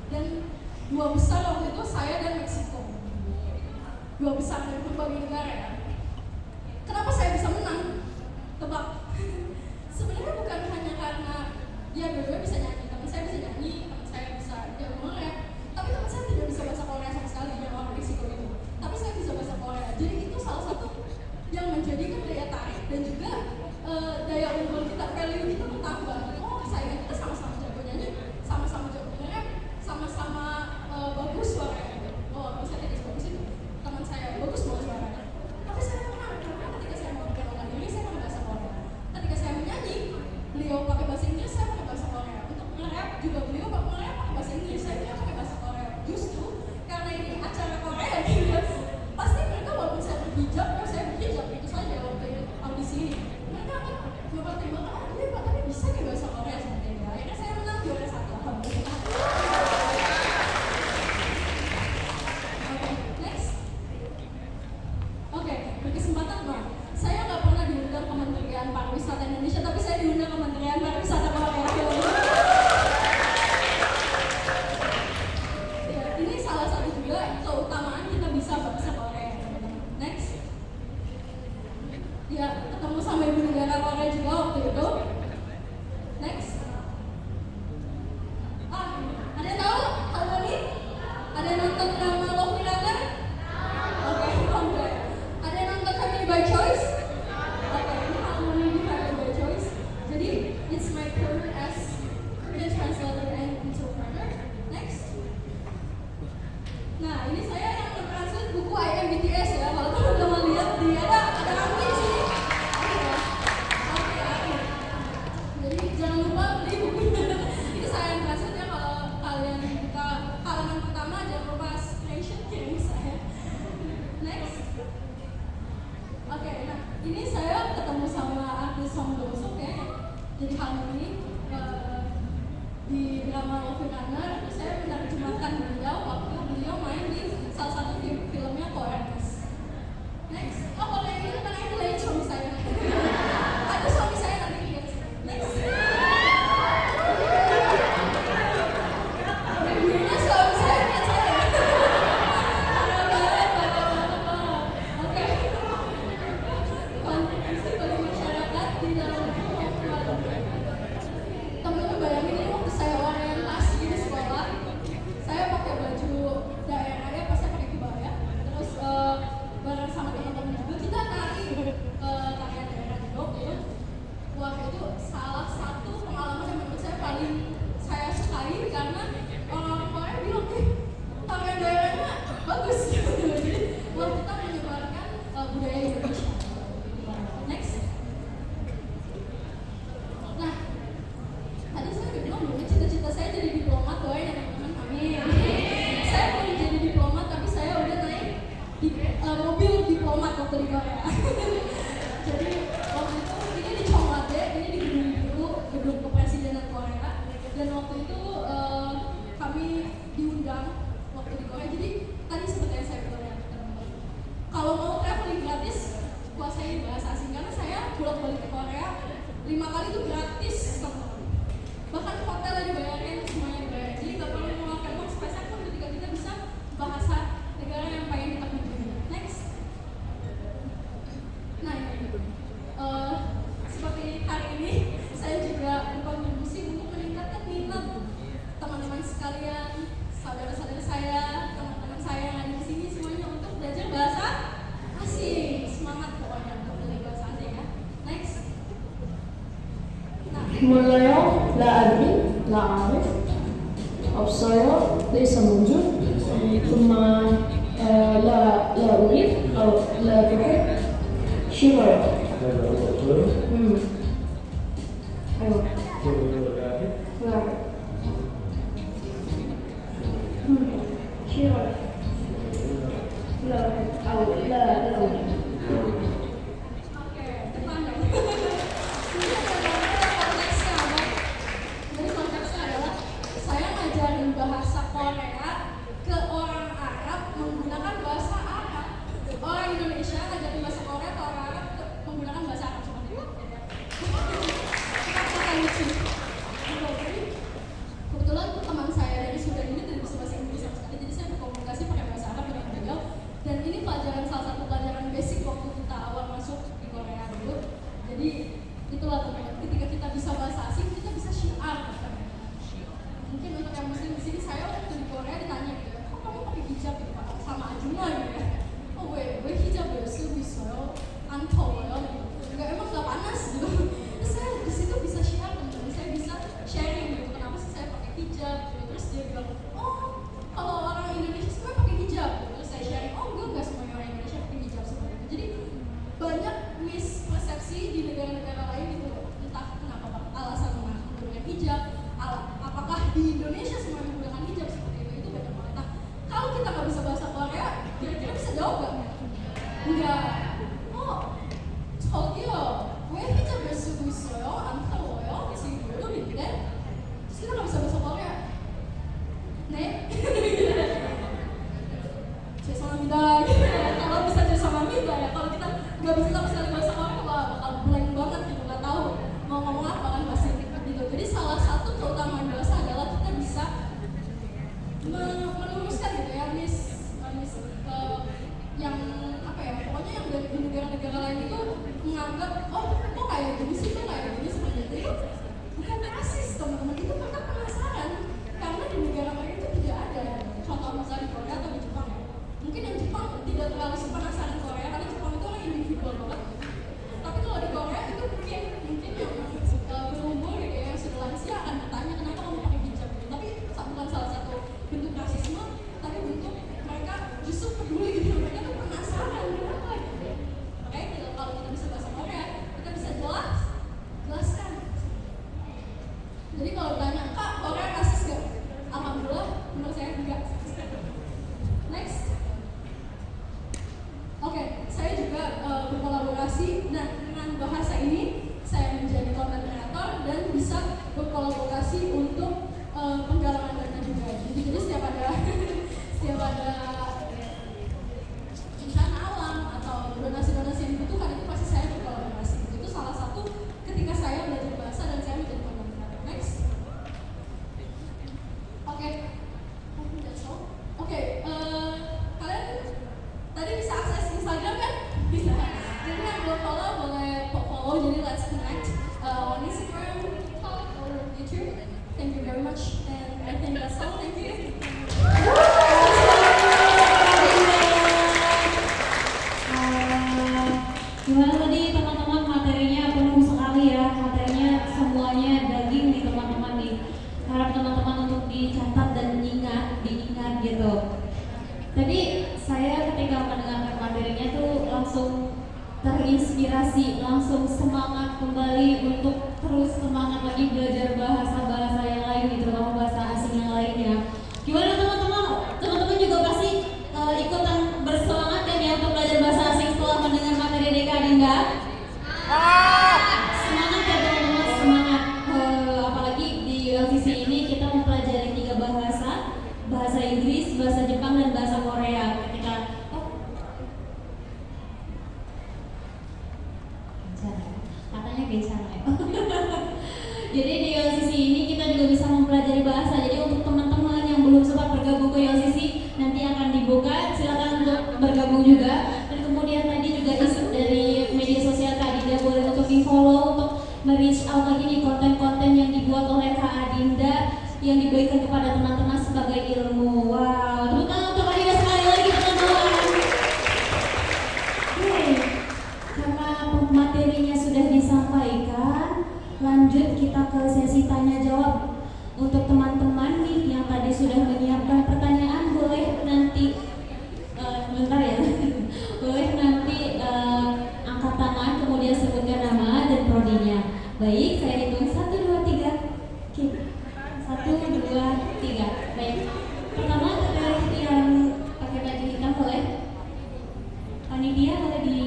dan dua besar waktu itu saya dan Meksiko. Dua besar dari berbagai negara ya. Kenapa saya bisa menang? Tebak. Sebenarnya bukan hanya karena dia dua-duanya bisa nyanyi, teman saya bisa nyanyi, teman saya bisa jago nge-rap, tapi teman saya tidak bisa bahasa Korea sama sekali, yang orang Meksiko itu. Tapi saya bisa bahasa Korea. Jadi itu salah satu yang menjadikan daya tarik dan juga daya unggul kita, value kita bertambah. Oh, saingan kita sama-sama jago nyanyi, sama-sama jago nge-rap, sama-sama bagus suaranya. Oh, saya tidak sebagus itu. Teman saya bagus banget suaranya. Tapi saya menang karena ketika saya mau memperkenalkan diri, saya pakai bahasa Korea. Ketika saya menyanyi, beliau pakai bahasa Inggris, saya pakai bahasa Korea. Untuk nge-rap juga ini di drama Loving Runner saya menerjemahkan beliau waktu beliau main di salah satu filmnya Koreans. Next, kalau yang ini bukan yang lain suami saya. Ada suami saya nanti lihat. Next. Ini suami saya lihat saya. Oke. Kontribusi bagi masyarakat di dalam teman-teman bayangin ini waktu saya orientasi di sekolah, saya pakai baju daerah ya, pas saya pakai kebaya, terus bareng sama teman-teman juga kita nari tarian daerah juga gitu. Wah itu salah satu pengalaman yang menurut saya paling saya sukai karena orang-orang Korea bilang tarian daerahnya bagus gitu. Jadi buat kita menyebarkan budaya Indonesia. Next. Nah, tadi saya udah bilang belum cita-cita saya jadi diplomat, doain ya teman-teman, amin. Saya belum jadi diplomat tapi saya udah naik di mobil diplomat waktu di Korea. Jadi waktu itu ini di Chongwade, ini di gedung biru, gedung kepresidenan Korea. Dan waktu itu kami diundang waktu di Korea. Jadi tadi seperti yang saya bilang ya teman-teman, kalau mau traveling gratis kuasai bahasa asing karena saya bolak-balik ke Korea 5 kali itu gratis teman-teman. Bahkan hotelnya dibayarin, semuanya dibayarin. Jadi nggak perlu mengeluarkan uang spesial pun ketika kita bisa bahasa negara yang pengen kita kunjungi. Next. Nah ini seperti hari ini saya juga berkontribusi untuk meningkatkan minat teman-teman sekalian, saudara-saudara saya, teman-teman saya yang ada di sini semuanya untuk belajar bahasa asing. Semangat pokoknya untuk belajar bahasa asing ya. Next. 몰라요? لا أدري لا أعرف 없어요 ليس موجود ثم لا أريد أو لا أحب 싫어요 أيوة لا أحب 싫어요 لا أحب أو لا أريد Oke, depan dong. Ini adalah konteksnya apa? Jadi konteksnya adalah saya ngajarin bahasa Korea ke orang Arab menggunakan bahasa Arab. Orang Indonesia ngajarin bahasa Korea ke orang Arab menggunakan bahasa Arab seperti itu. Kita akan lucu. Jadi kebetulan teman saya dari Sudan ini tidak bisa bahasa Inggris sama sekali, jadi saya berkomunikasi pakai bahasa Arab dengan beliau. Dan ini pelajaran salah satu pelajaran basic waktu kita awal masuk di Korea dulu. Jadi itulah teman-teman, ketika kita bisa bahasa asing kita bisa syiar. Mungkin untuk yang muslim di sini saya waktu di Korea ditanya gitu, kok kamu pakai hijab gitu Pak? Sama ajuma gitu ya. Oh 왜 hijab ya 쓰고 있어요? 안 더워요? Enggak, emang nggak panas gitu. Terus saya di situ bisa syiar teman-teman, saya bisa sharing gitu. Kenapa sih saya pakai hijab? Gitu. Terus dia bilang, oh kalau orang Indonesia semua pakai hijab. Terus saya sharing, oh enggak semuanya orang Indonesia pakai hijab seperti itu. Jadi banyak mispersepsi di negara-negara lain gitu loh. Entah kenapa Pak, alasan menggunakan hijab, apakah di Indonesia semua menggunakan hijab seperti itu banyak banget. Nah, kalau kita nggak bisa bahasa Korea, kira-kira bisa jawab nggak? Enggak. Oh, 저기요, 왜 hijab을 쓰고 있어요? 안 더워요? 지금 여름인데? Terus kita nggak bisa bahasa Korea. 네? 죄송합니다. Kalau bisa 죄송합니다 ya. Kalau kita nggak bisa sama sekali bahasa Korea, wah bakal blank banget gitu, nggak tahu mau ngomong apa kan pasti gitu. Jadi salah satu keutamaan bahasa adalah kita bisa meluruskan gitu ya, yang apa ya, pokoknya yang dari negara-negara lain itu menganggap oh kok kayak gini sih, kok kayak gini seperti itu bukan rasis teman-teman, itu mereka penasaran karena di negara mereka itu tidak ada contoh misalnya di Korea atau di Jepang ya. Mungkin yang Jepang tidak terlalu penasaran Korea karena Jepang itu orang individual banget. Tapi kalau di Korea itu mungkin yang berumur gitu ya, yang sudah lansia akan bertanya kenapa kamu pakai hijab gitu. Tapi bukan salah satu bentuk rasisme, tapi bentuk mereka justru peduli gitu, mereka tuh penasaran kenapa gitu. Makanya kalau kita bisa bahasa Korea, kita bisa jelaskan. Jadi kalau ditanya, Kak, Korea rasis gak? Alhamdulillah, menurut saya enggak. Next. Oke, saya juga berkolaborasi. Nah, dengan bahasa ini, saya menjadi content creator dan bisa bisa berkolaborasi untuk penggalangan dana juga. Jadi setiap ada bencana alam atau donasi-donasi yang dibutuhkan itu pasti saya berkolaborasi. Itu salah satu ketika saya belajar bahasa dan saya menjadi pembicara. Next. Oke. Kalian tadi bisa akses Instagram kan? Bisa. Jadi yang belum follow boleh follow. Jadi let's connect on Instagram, TikTok, or YouTube. Thank you very much. And I think that's all. Thank you. Gimana tadi teman-teman, materinya penuh sekali ya, materinya semuanya daging nih teman-teman nih. Harap teman-teman untuk dicatat dan diingat gitu. Tadi saya ketika mendengarkan materinya tuh langsung terinspirasi, langsung semangat kembali untuk terus semangat lagi belajar bahasa-bahasa yang lain gitu, terutama bahasa asing yang lainnya. Gimana teman-teman? Teman-teman juga pasti ikutan bersemangat kan ya untuk belajar bahasa asing setelah mendengar materi DK Adinda? Semangat ya teman-teman, semangat. Apalagi di LCC ini kita mempelajari 3 bahasa Inggris, bahasa Jepang, dan bahasa Korea. Katanya bencana ya. Jadi di LCC ini kita juga bisa mempelajari bahasa. Jadi untuk teman-teman yang belum sempat bergabung ke LCC, nanti akan dibuka, silakan untuk bergabung juga. Dan kemudian tadi juga isu dari media sosial Kak Adinda boleh untuk di-follow untuk me-reach out lagi nih konten-konten yang dibuat oleh Kak Adinda yang diberikan kepada teman-teman sebagai ilmu. Wow, tepuk tangan untuk Kak Adinda sekali lagi teman-teman. Oke, karena materinya sudah disampaikan, lanjut kita ke sesi tanya jawab. Untuk teman-teman nih yang tadi sudah menyiapkan pertanyaan, boleh nanti bentar ya, boleh nanti angkat tangan kemudian sebutkan nama dan prodinya. Baik, saya hitung 1, 2, 3. Oke, 1, 2, 3. Baik, pertama dari yang pakai baju hitam boleh. Panitia boleh di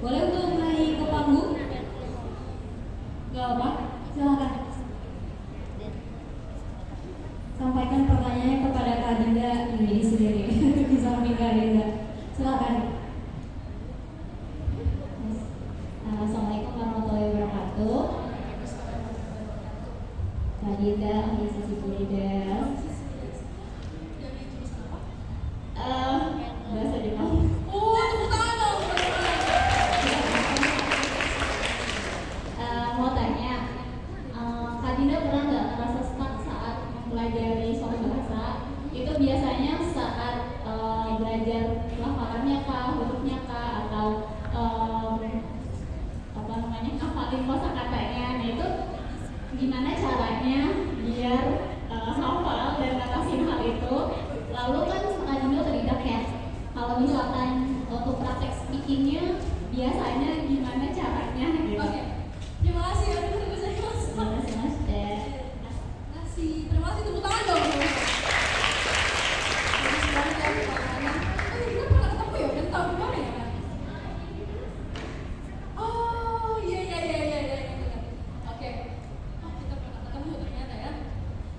boleh untuk naik ke panggung? Gak apa, silakan. Sampaikan pertanyaannya kepada Kak Adinda ini sendiri di samping Kak Adinda. Silakan. Assalamualaikum warahmatullahi wabarakatuh. Kak Adinda, ahli sisi Leaders. Bahasa Jepang. Tepuk tangan dong. Mau tanya, Kak Dinda pernah nggak merasa stuck saat mempelajari suatu bahasa? Itu biasanya saat belajar lafalannya kah, hurufnya kah, atau ngafalin kosakatanya? Nah itu gimana caranya biar hafal dan ngatasin hal itu? Lalu kan Kak Dinda otodidak ya. Kalau misalkan untuk praktek speakingnya biasanya gimana caranya gitu? Oke. Terima kasih ya, tunggu saya mas. Terima kasih Mas Dek. Terima kasih, tepuk tangan dong. Bagus banget ya pertanyaannya. Kita pernah ketemu ya, udah tahu gimana ya kan? Oh iya. Oke. Oh kita pernah ketemu ternyata ya.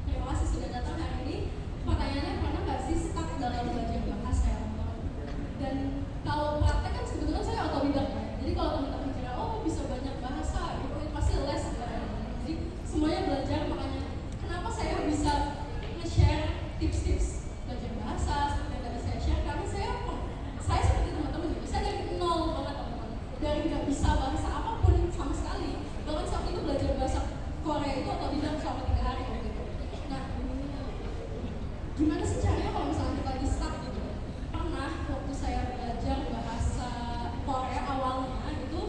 Terima kasih sudah datang hari ini. Pertanyaannya pernah nggak sih stuck dalam belajar bahasa ya? Dan kalau praktek kan sebetulnya saya otodidak ya. Jadi kalau teman-teman kira bisa banyak bahasa, itu pasti les ya. Jadi semuanya belajar, makanya kenapa saya bisa nge-share tips-tips belajar bahasa seperti yang tadi saya share, karena saya seperti teman-teman juga, saya dari nol banget teman-teman, dari nggak bisa bahasa apapun sama sekali. Bahkan saat itu belajar bahasa Korea itu otodidak selama 3 hari waktu itu. Nah, gimana sih caranya kalau misalnya kita lagi stuck gitu? Pernah waktu saya belajar bahasa Korea awalnya gitu,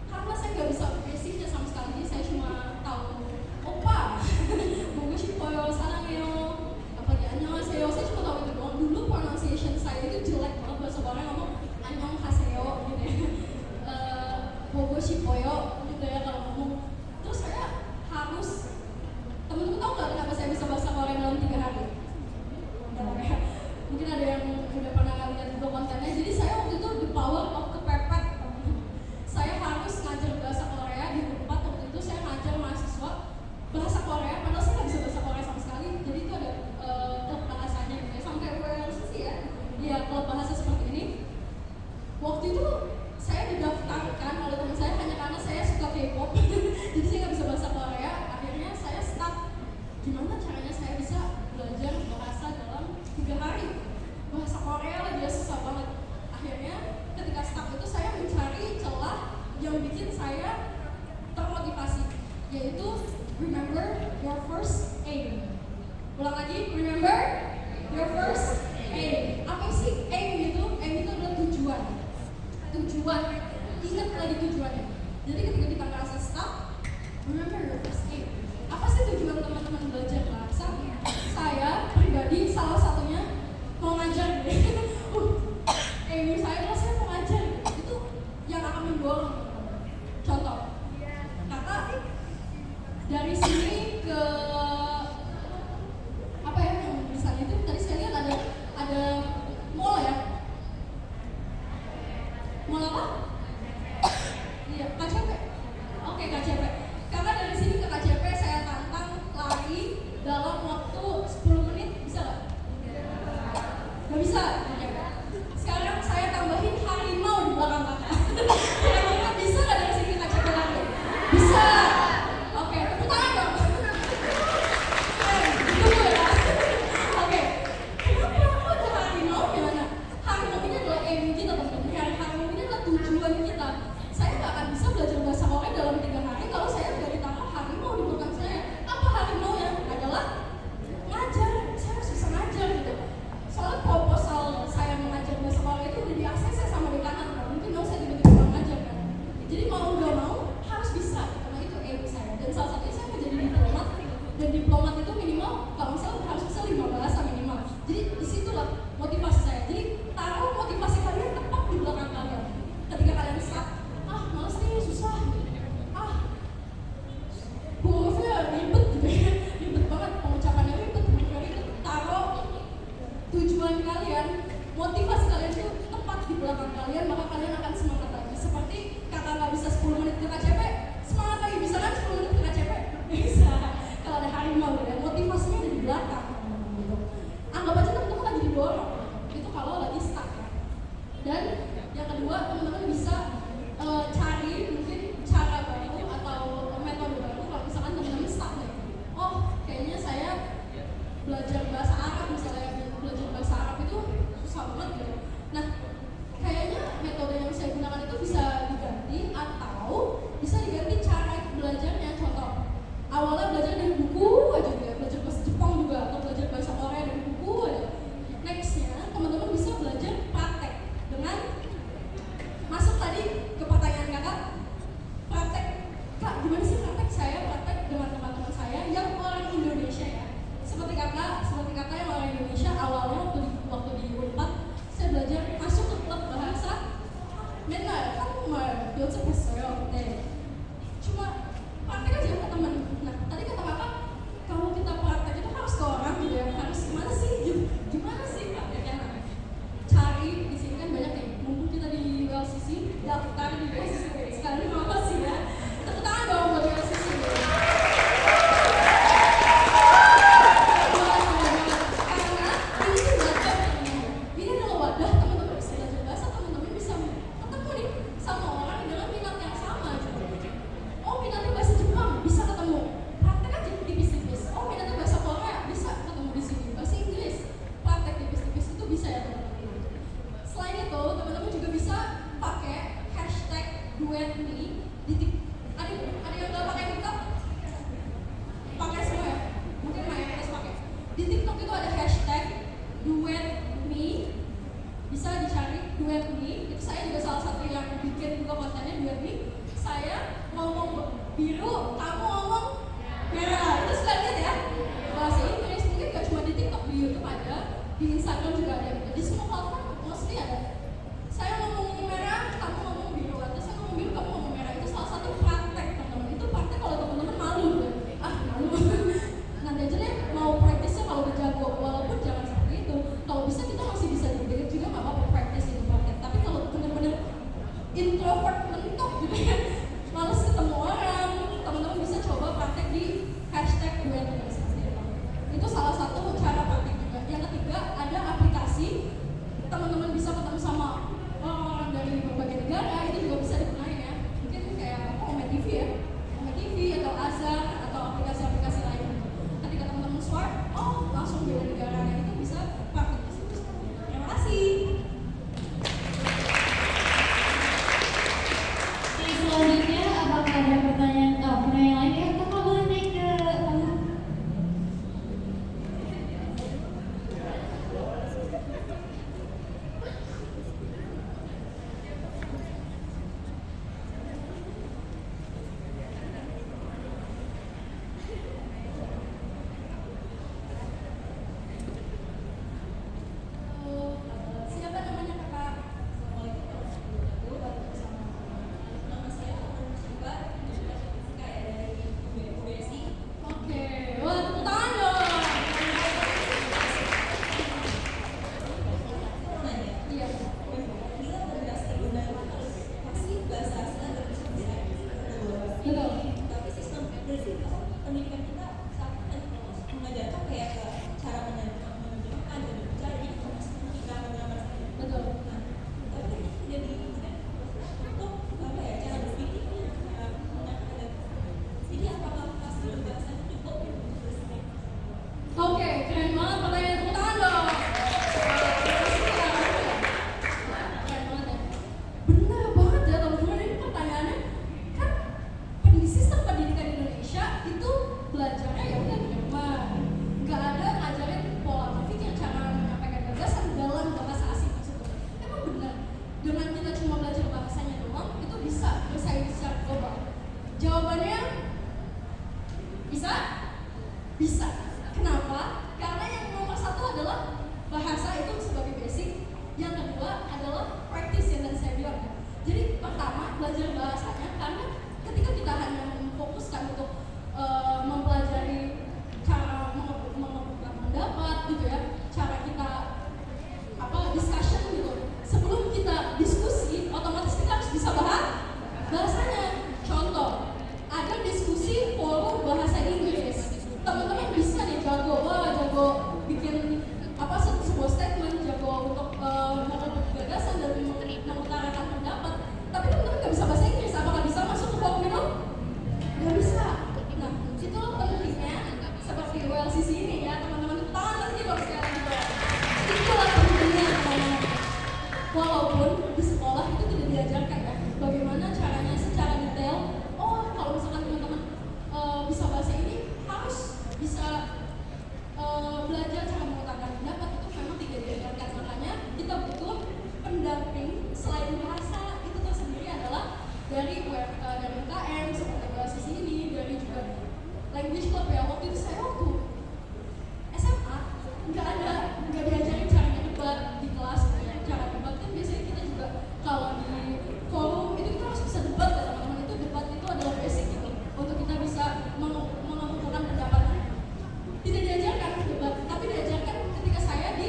karena saya nggak bisa basicnya sama sekali, jadi saya cuma tahu opa bobo shipoyo gitu ya kalau ngomong. Terus saya harus, temen-temen tahu nggak kenapa saya bisa bahasa Korea dalam 3 hari? Mungkin ada yang udah pernah lihat juga kontennya. Jadi saya waktu itu the power of kepepet. Saya harus ngajar bahasa Korea di tempat waktu itu saya ngajar mahasiswa bahasa Korea. Padahal saya nggak bisa bahasa Korea sama sekali. Jadi itu ada klub bahasanya gitu ya. Sampai WLCC ya. Iya klub bahasa seperti ini. Waktu itu saya didaftarkan oleh teman saya hanya karena saya suka K-pop. Jadi saya nggak bisa bahasa Korea. Akhirnya saya stuck. Gimana caranya saya bisa belajar bahasa dalam 3 hari? Bahasa Korea lagi ya susah banget. Akhirnya ketika stuck itu saya mencari celah yang bikin saya termotivasi, yaitu remember your first aim. Ulang lagi, remember your first aim. Apa sih aim itu? Aim itu adalah tujuan. Tujuan, ingat lagi tujuannya. Jadi ketika kita merasa stuck, remember your first aim. Apa sih tujuan teman-teman belajar bahasa? Saya pribadi salah satunya mau ngajar. Aim saya adalah saya mau ngajar. Itu yang akan mendorong. Contoh, kakak dari sini ke apa ya yang misalnya itu tadi saya lihat ada mall ya. Mall apa? Iya, KCP. Oke, KCP. Kakak dari sini ke KCP saya tantang lari dalam waktu 10 menit, bisa nggak? Nggak bisa. Oke. Sekarang saya tambahin harimau di belakang kakak. Kira-kira bisa nggak dari sini ke KCP lari? Bisa. Oke, tepuk tangan dong. Tunggu ya. Oke. Kenapa kok ada harimau? Gimana? Harimau ini adalah aim kita teman-teman. Harimau ini adalah tujuan kita. Saya nggak akan bisa belajar bahasa Korea dalam 3 hari kalau saya nggak ditambah harimau di belakang saya. Apa harimau ya? Adalah ngajar. Saya harus bisa ngajar gitu. Soalnya proposal saya mengajar bahasa Korea itu udah di ACC sama dekanan kan. Mungkin dong saya tiba-tiba ngajar kan. Jadi mau nggak mau harus bisa. Karena itu aim saya. Dan salah satunya saya mau jadi diplomat. Dan diplomat itu minimal kalau misalnya harus bisa 5 bahasa minimal. Jadi disitulah motivasi saya. Jadi taruh motivasi kalian tepat di belakang kalian. Ketika kalian stuck, males nih, susah. Hurufnya ribet gitu ya. Ribet banget, pengucapannya ribet. Taruh tujuan kalian, motivasi kalian itu tepat di belakang kalian, maka kalian akan semangat lagi. Seperti kakak nggak bisa 10 menit ke KCP, semangat lagi. Bisa kan 10 menit ke KCP? Bisa. Kalau ada harimau gitu ya, motivasinya ada di belakang. Anggap aja teman-teman lagi didorong. Itu kalau lagi stuck ya. Dan yang kedua, teman-teman bisa cari mungkin cara baru atau metode baru kalau misalkan teman-teman stuck nih. Oh, kayaknya saya belajar bahasa Arab misalnya, belajar bahasa Arab itu susah banget gitu. Nah, kayaknya metode yang saya gunakan itu bisa diganti atau bisa diganti cara belajarnya. Contoh, awalnya belajar dari buku aja gitu ya, belajar bahasa Jepang juga atau belajar bahasa Korea dari buku aja. Nextnya, teman-teman bisa belajar praktek dengan masuk tadi ke pertanyaan kakak, praktek. Kak, gimana sih praktek? Saya praktek dengan teman-teman saya yang orang Indonesia ya. Seperti kakak yang orang Indonesia, awalnya waktu di Unpad, saya belajar masuk ke klub bahasa. 맨날 한국말 연습했어요. 네. cuma praktek aja ke teman. Nah, tadi kata kakak, kalau kita praktek itu harus ke orang gitu ya, harus gimana sih? Gimana sih prakteknya? Nah, cari di sini kan banyak nih. Mumpung kita di WLCC, daftar di WLCC sekali. Makasih ya. Tepuk tangan dong buat WLCC. Ini adalah wadah teman-teman bisa belajar bahasa, teman-teman bisa ketemu nih sama orang dengan minat yang sama gitu. Oh, minatnya bahasa Jepang, bisa ketemu. Praktek aja tipis-tipis. Oh, minatnya bahasa Korea, bisa ketemu di sini. Bahasa Inggris, praktek tipis-tipis itu bisa ya teman-teman. Selain itu, teman-teman juga bisa pakai hashtag #duetme di TikTok. Ada yang nggak pakai TikTok? Pakai semua ya? Mungkin mayoritas pakai. Di TikTok itu ada hashtag #duetme, bisa dicari #duetme. Itu saya juga salah satu yang bikin juga kontennya #duetme. Saya ngomong biru, kamu ngomong merah. Itu suka lihat ya? Bahasa Inggris mungkin gak cuma di TikTok, di YouTube ada, di Instagram juga ada. Di semua platform mostly ada. Saya ngomong merah, kamu ngomong biru. Atau saya ngomong biru, kamu ngomong merah. Bisa? Bisa. Kenapa? Karena yang nomor satu adalah bahasa itu sebagai basic. Yang kedua adalah practice yang tadi saya bilang. Jadi pertama belajar bahasanya karena ketika kita hanya memfokuskan untuk mempelajari cara mengemukakan pendapat gitu ya, cara kita discussion gitu. Sebelum kita diskusi, otomatis kita harus bisa bahasanya. Contoh, ada diskusi forum bahasa Inggris. Teman-teman bisa nih jago bikin sebuah statement, jago untuk membentuk gagasan dan mengutarakan pendapat. Tapi teman-teman nggak bisa bahasa Inggris, apakah bisa masuk ke forum itu? Nggak bisa. Nah, itulah pentingnya seperti WLCC ini ya, teman-teman. Tangan lagi dong sekarang gitu. Itulah pentingnya teman-teman. Walaupun di sekolah itu tidak diajarkan ya, bagaimana caranya secara detail. Oh, kalau misalkan teman-teman bisa bahasa ini harus bisa belajar cara mengutarakan pendapat, itu memang tidak diajarkan. Makanya kita butuh pendamping selain bahasa itu tersendiri adalah dari UKM seperti bahasa ini, dari juga language club ya. Waktu itu saya SMA nggak diajarin caranya debat di kelas. Cara debat kan biasanya kita juga kalau di forum itu kita harus bisa debat ya teman-teman. Itu debat itu adalah basic gitu untuk kita bisa mengemukakan pendapatnya. Tidak diajarkan debat, tapi diajarkan ketika saya di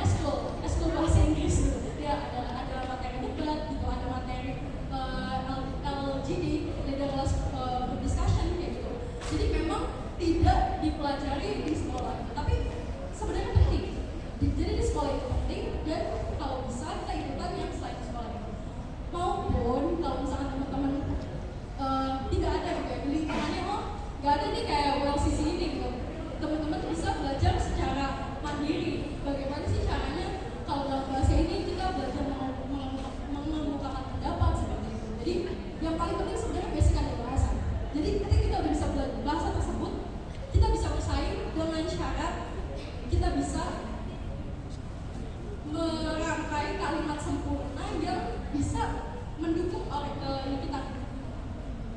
eskul bahasa Inggris gitu. Ya ada materi debat gitu, ada materi LGD, leaderless group discussion kayak gitu. Jadi memang tidak dipelajari di sekolah, tapi sebenarnya penting. Jadi di sekolah itu penting, dan kalau bisa kita ikutan yang selain sekolah itu. Maupun kalau misalkan teman-teman tidak ada gitu ya, di lingkungannya nggak ada nih kayak WLCC ini gitu. Teman-teman bisa belajar secara mandiri. Bagaimana sih caranya kalau dalam bahasa ini kita belajar mengemukakan pendapat seperti itu. Jadi yang paling penting sebenarnya basic ada bahasa. Jadi ketika kita udah bisa belajar bahasa tersebut, kita bisa bersaing dengan syarat kita bisa merangkai kalimat sempurna yang bisa mendukung kita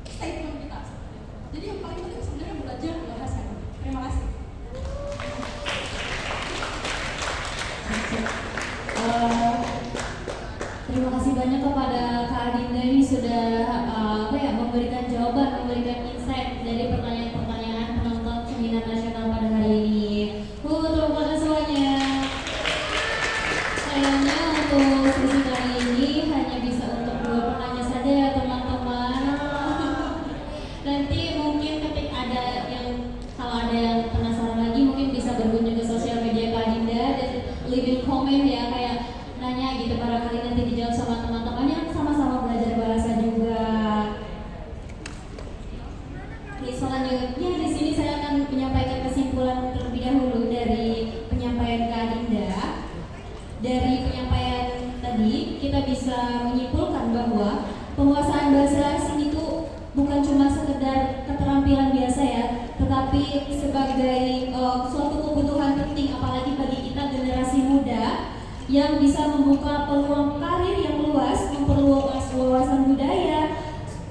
statement kita. Jadi yang paling penting sebenarnya belajar bahasa. Terima kasih. Terima kasih banyak kepada Kak Adinda ini sudah memberikan jawaban, memberikan insight dari pertanyaan-pertanyaan penonton seminar nasional pada hari ini. Tepuk tangan semuanya. Sayangnya untuk sesi kali ini hanya bisa untuk 2 penanya saja ya teman-teman. Nanti mungkin kalau ada yang penasaran lagi mungkin bisa berkunjung ke sosial media Kak Adinda dan leave comment ya, kayak nanya gitu, barangkali nanti dijawab sama teman-teman yang sama-sama belajar bahasa juga. Oke, selanjutnya di sini saya akan menyampaikan kesimpulan terlebih dahulu dari penyampaian Kak Adinda. Dari penyampaian tadi kita bisa menyimpulkan bahwa penguasaan bahasa asing itu bukan cuma sekedar keterampilan biasa ya, tetapi sebagai suatu kebutuhan penting apalagi bagi kita generasi muda yang bisa membuka peluang karir yang luas, memperluas wawasan budaya,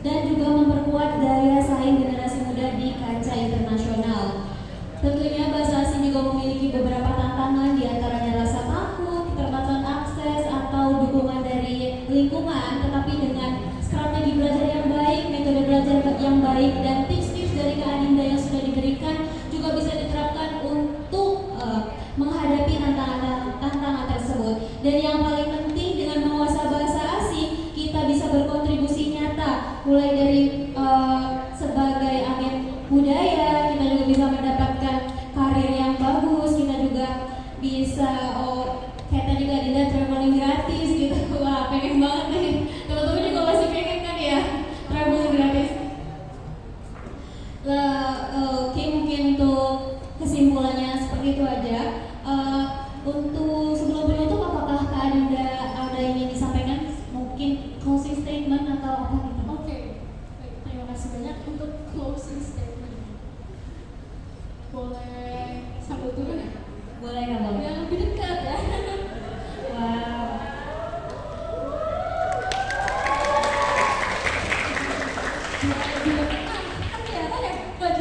dan juga memperkuat daya saing generasi muda di kancah internasional. Tentunya bahasa asing juga memiliki beberapa tantangan, diantaranya rasa takut, keterbatasan akses, atau dukungan dari lingkungan, tetapi dengan strategi belajar yang baik, metode belajar yang baik, dan tips-tips dari Kak Adinda yang sudah diberikan juga bisa diterapkan untuk menghadapi tantangan tersebut. Dan yang paling penting, dengan menguasai bahasa asing, kita bisa berkontribusi nyata, mulai dari sebagai agen budaya, kita juga bisa mendapatkan karir yang bagus, kita juga bisa kayak tadi Kak Adinda traveling gratis gitu. Wah, pengen banget nih. Teman-teman juga pasti pengen kan ya, traveling gratis. Oke, mungkin untuk kesimpulannya seperti itu aja. Untuk sebelum menutup, apakah Kak Adinda ada yang ingin disampaikan? Mungkin closing statement atau apa gitu? Oke, baik, terima kasih banyak untuk closing statement. Boleh sambil turun ya? Boleh Kak, boleh. Yang lebih dekat ya. Wow. Kan kelihatan ya, gak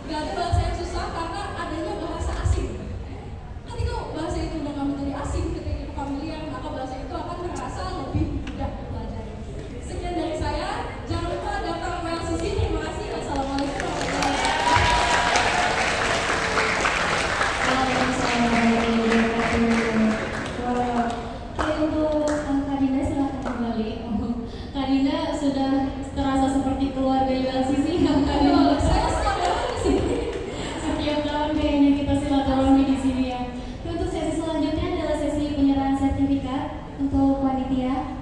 Gak ada bahasa yang susah karena adanya bahasa asing. Ketika bahasa itu udah nggak menjadi asing, ketika itu familiar, maka bahasa itu akan terasa lebih mudah dipelajari. Sekian dari saya. Jangan lupa daftar OLCC. Terima kasih. Wassalamualaikum warahmatullahi Waalaikumsalam warahmatullahi wabarakatuh. Wah, oke, untuk Kak Dinda silahkan kembali. Kak Dinda sudah terasa seperti keluarga ULCC yang Kak Dinda. Saya senang banget di sini. Setiap tahun kayaknya kita silaturahmi di sini ya. Untuk sesi selanjutnya adalah sesi penyerahan sertifikat untuk panitia.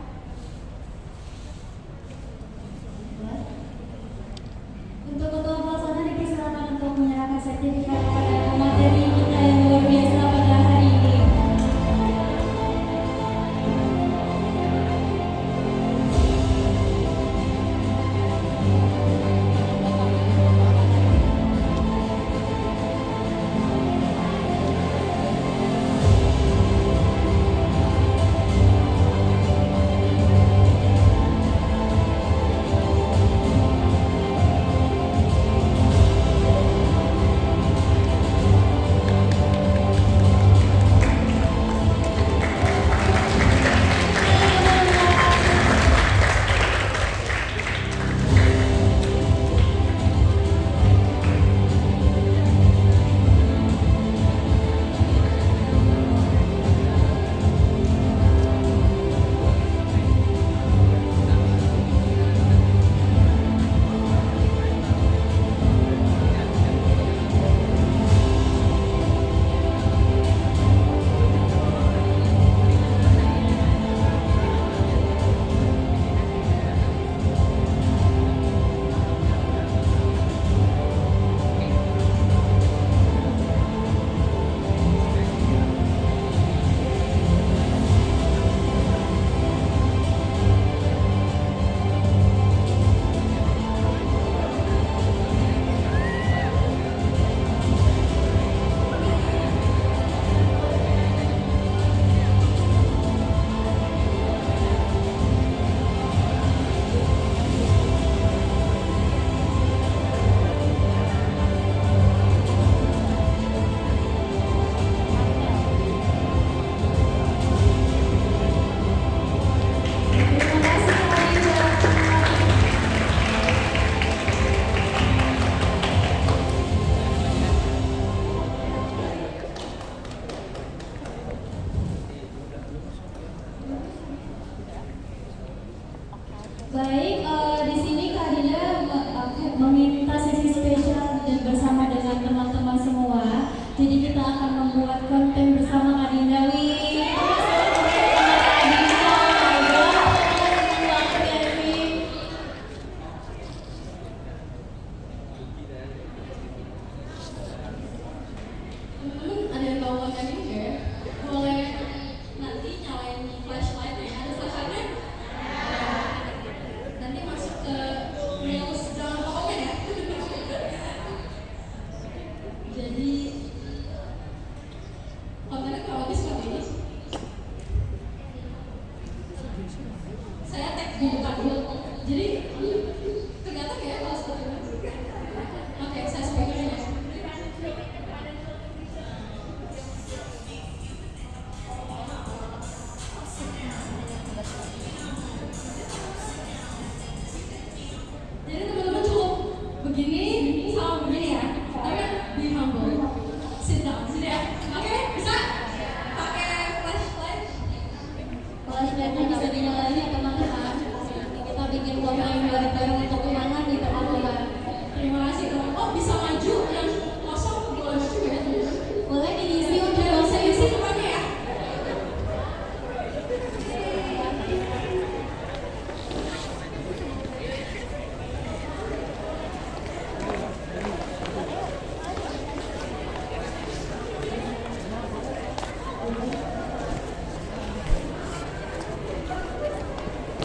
Untuk ketua pelaksana dipersilakan untuk menyerahkan sertifikat kepada pemateri kita yang luar biasa pada hari ini. Terima kasih Kak Dinda. Baik, di sini Kak Dinda meminta sesi spesial dan bersama dengan teman-teman semua. Jadi kita akan membuat konten bersama Kak Dinda. Wih, Kak Dinda, banget ya Wih. Teman-teman ada yang tahu konten ini nggak ya? Boleh nanti nyalain flashlight ya. Ada flashlightnya? Nanti masuk ke reels, jangan lupa komen ya. Jadi kontennya kurang lebih seperti ini. Saya tag di depan dulu. Jadi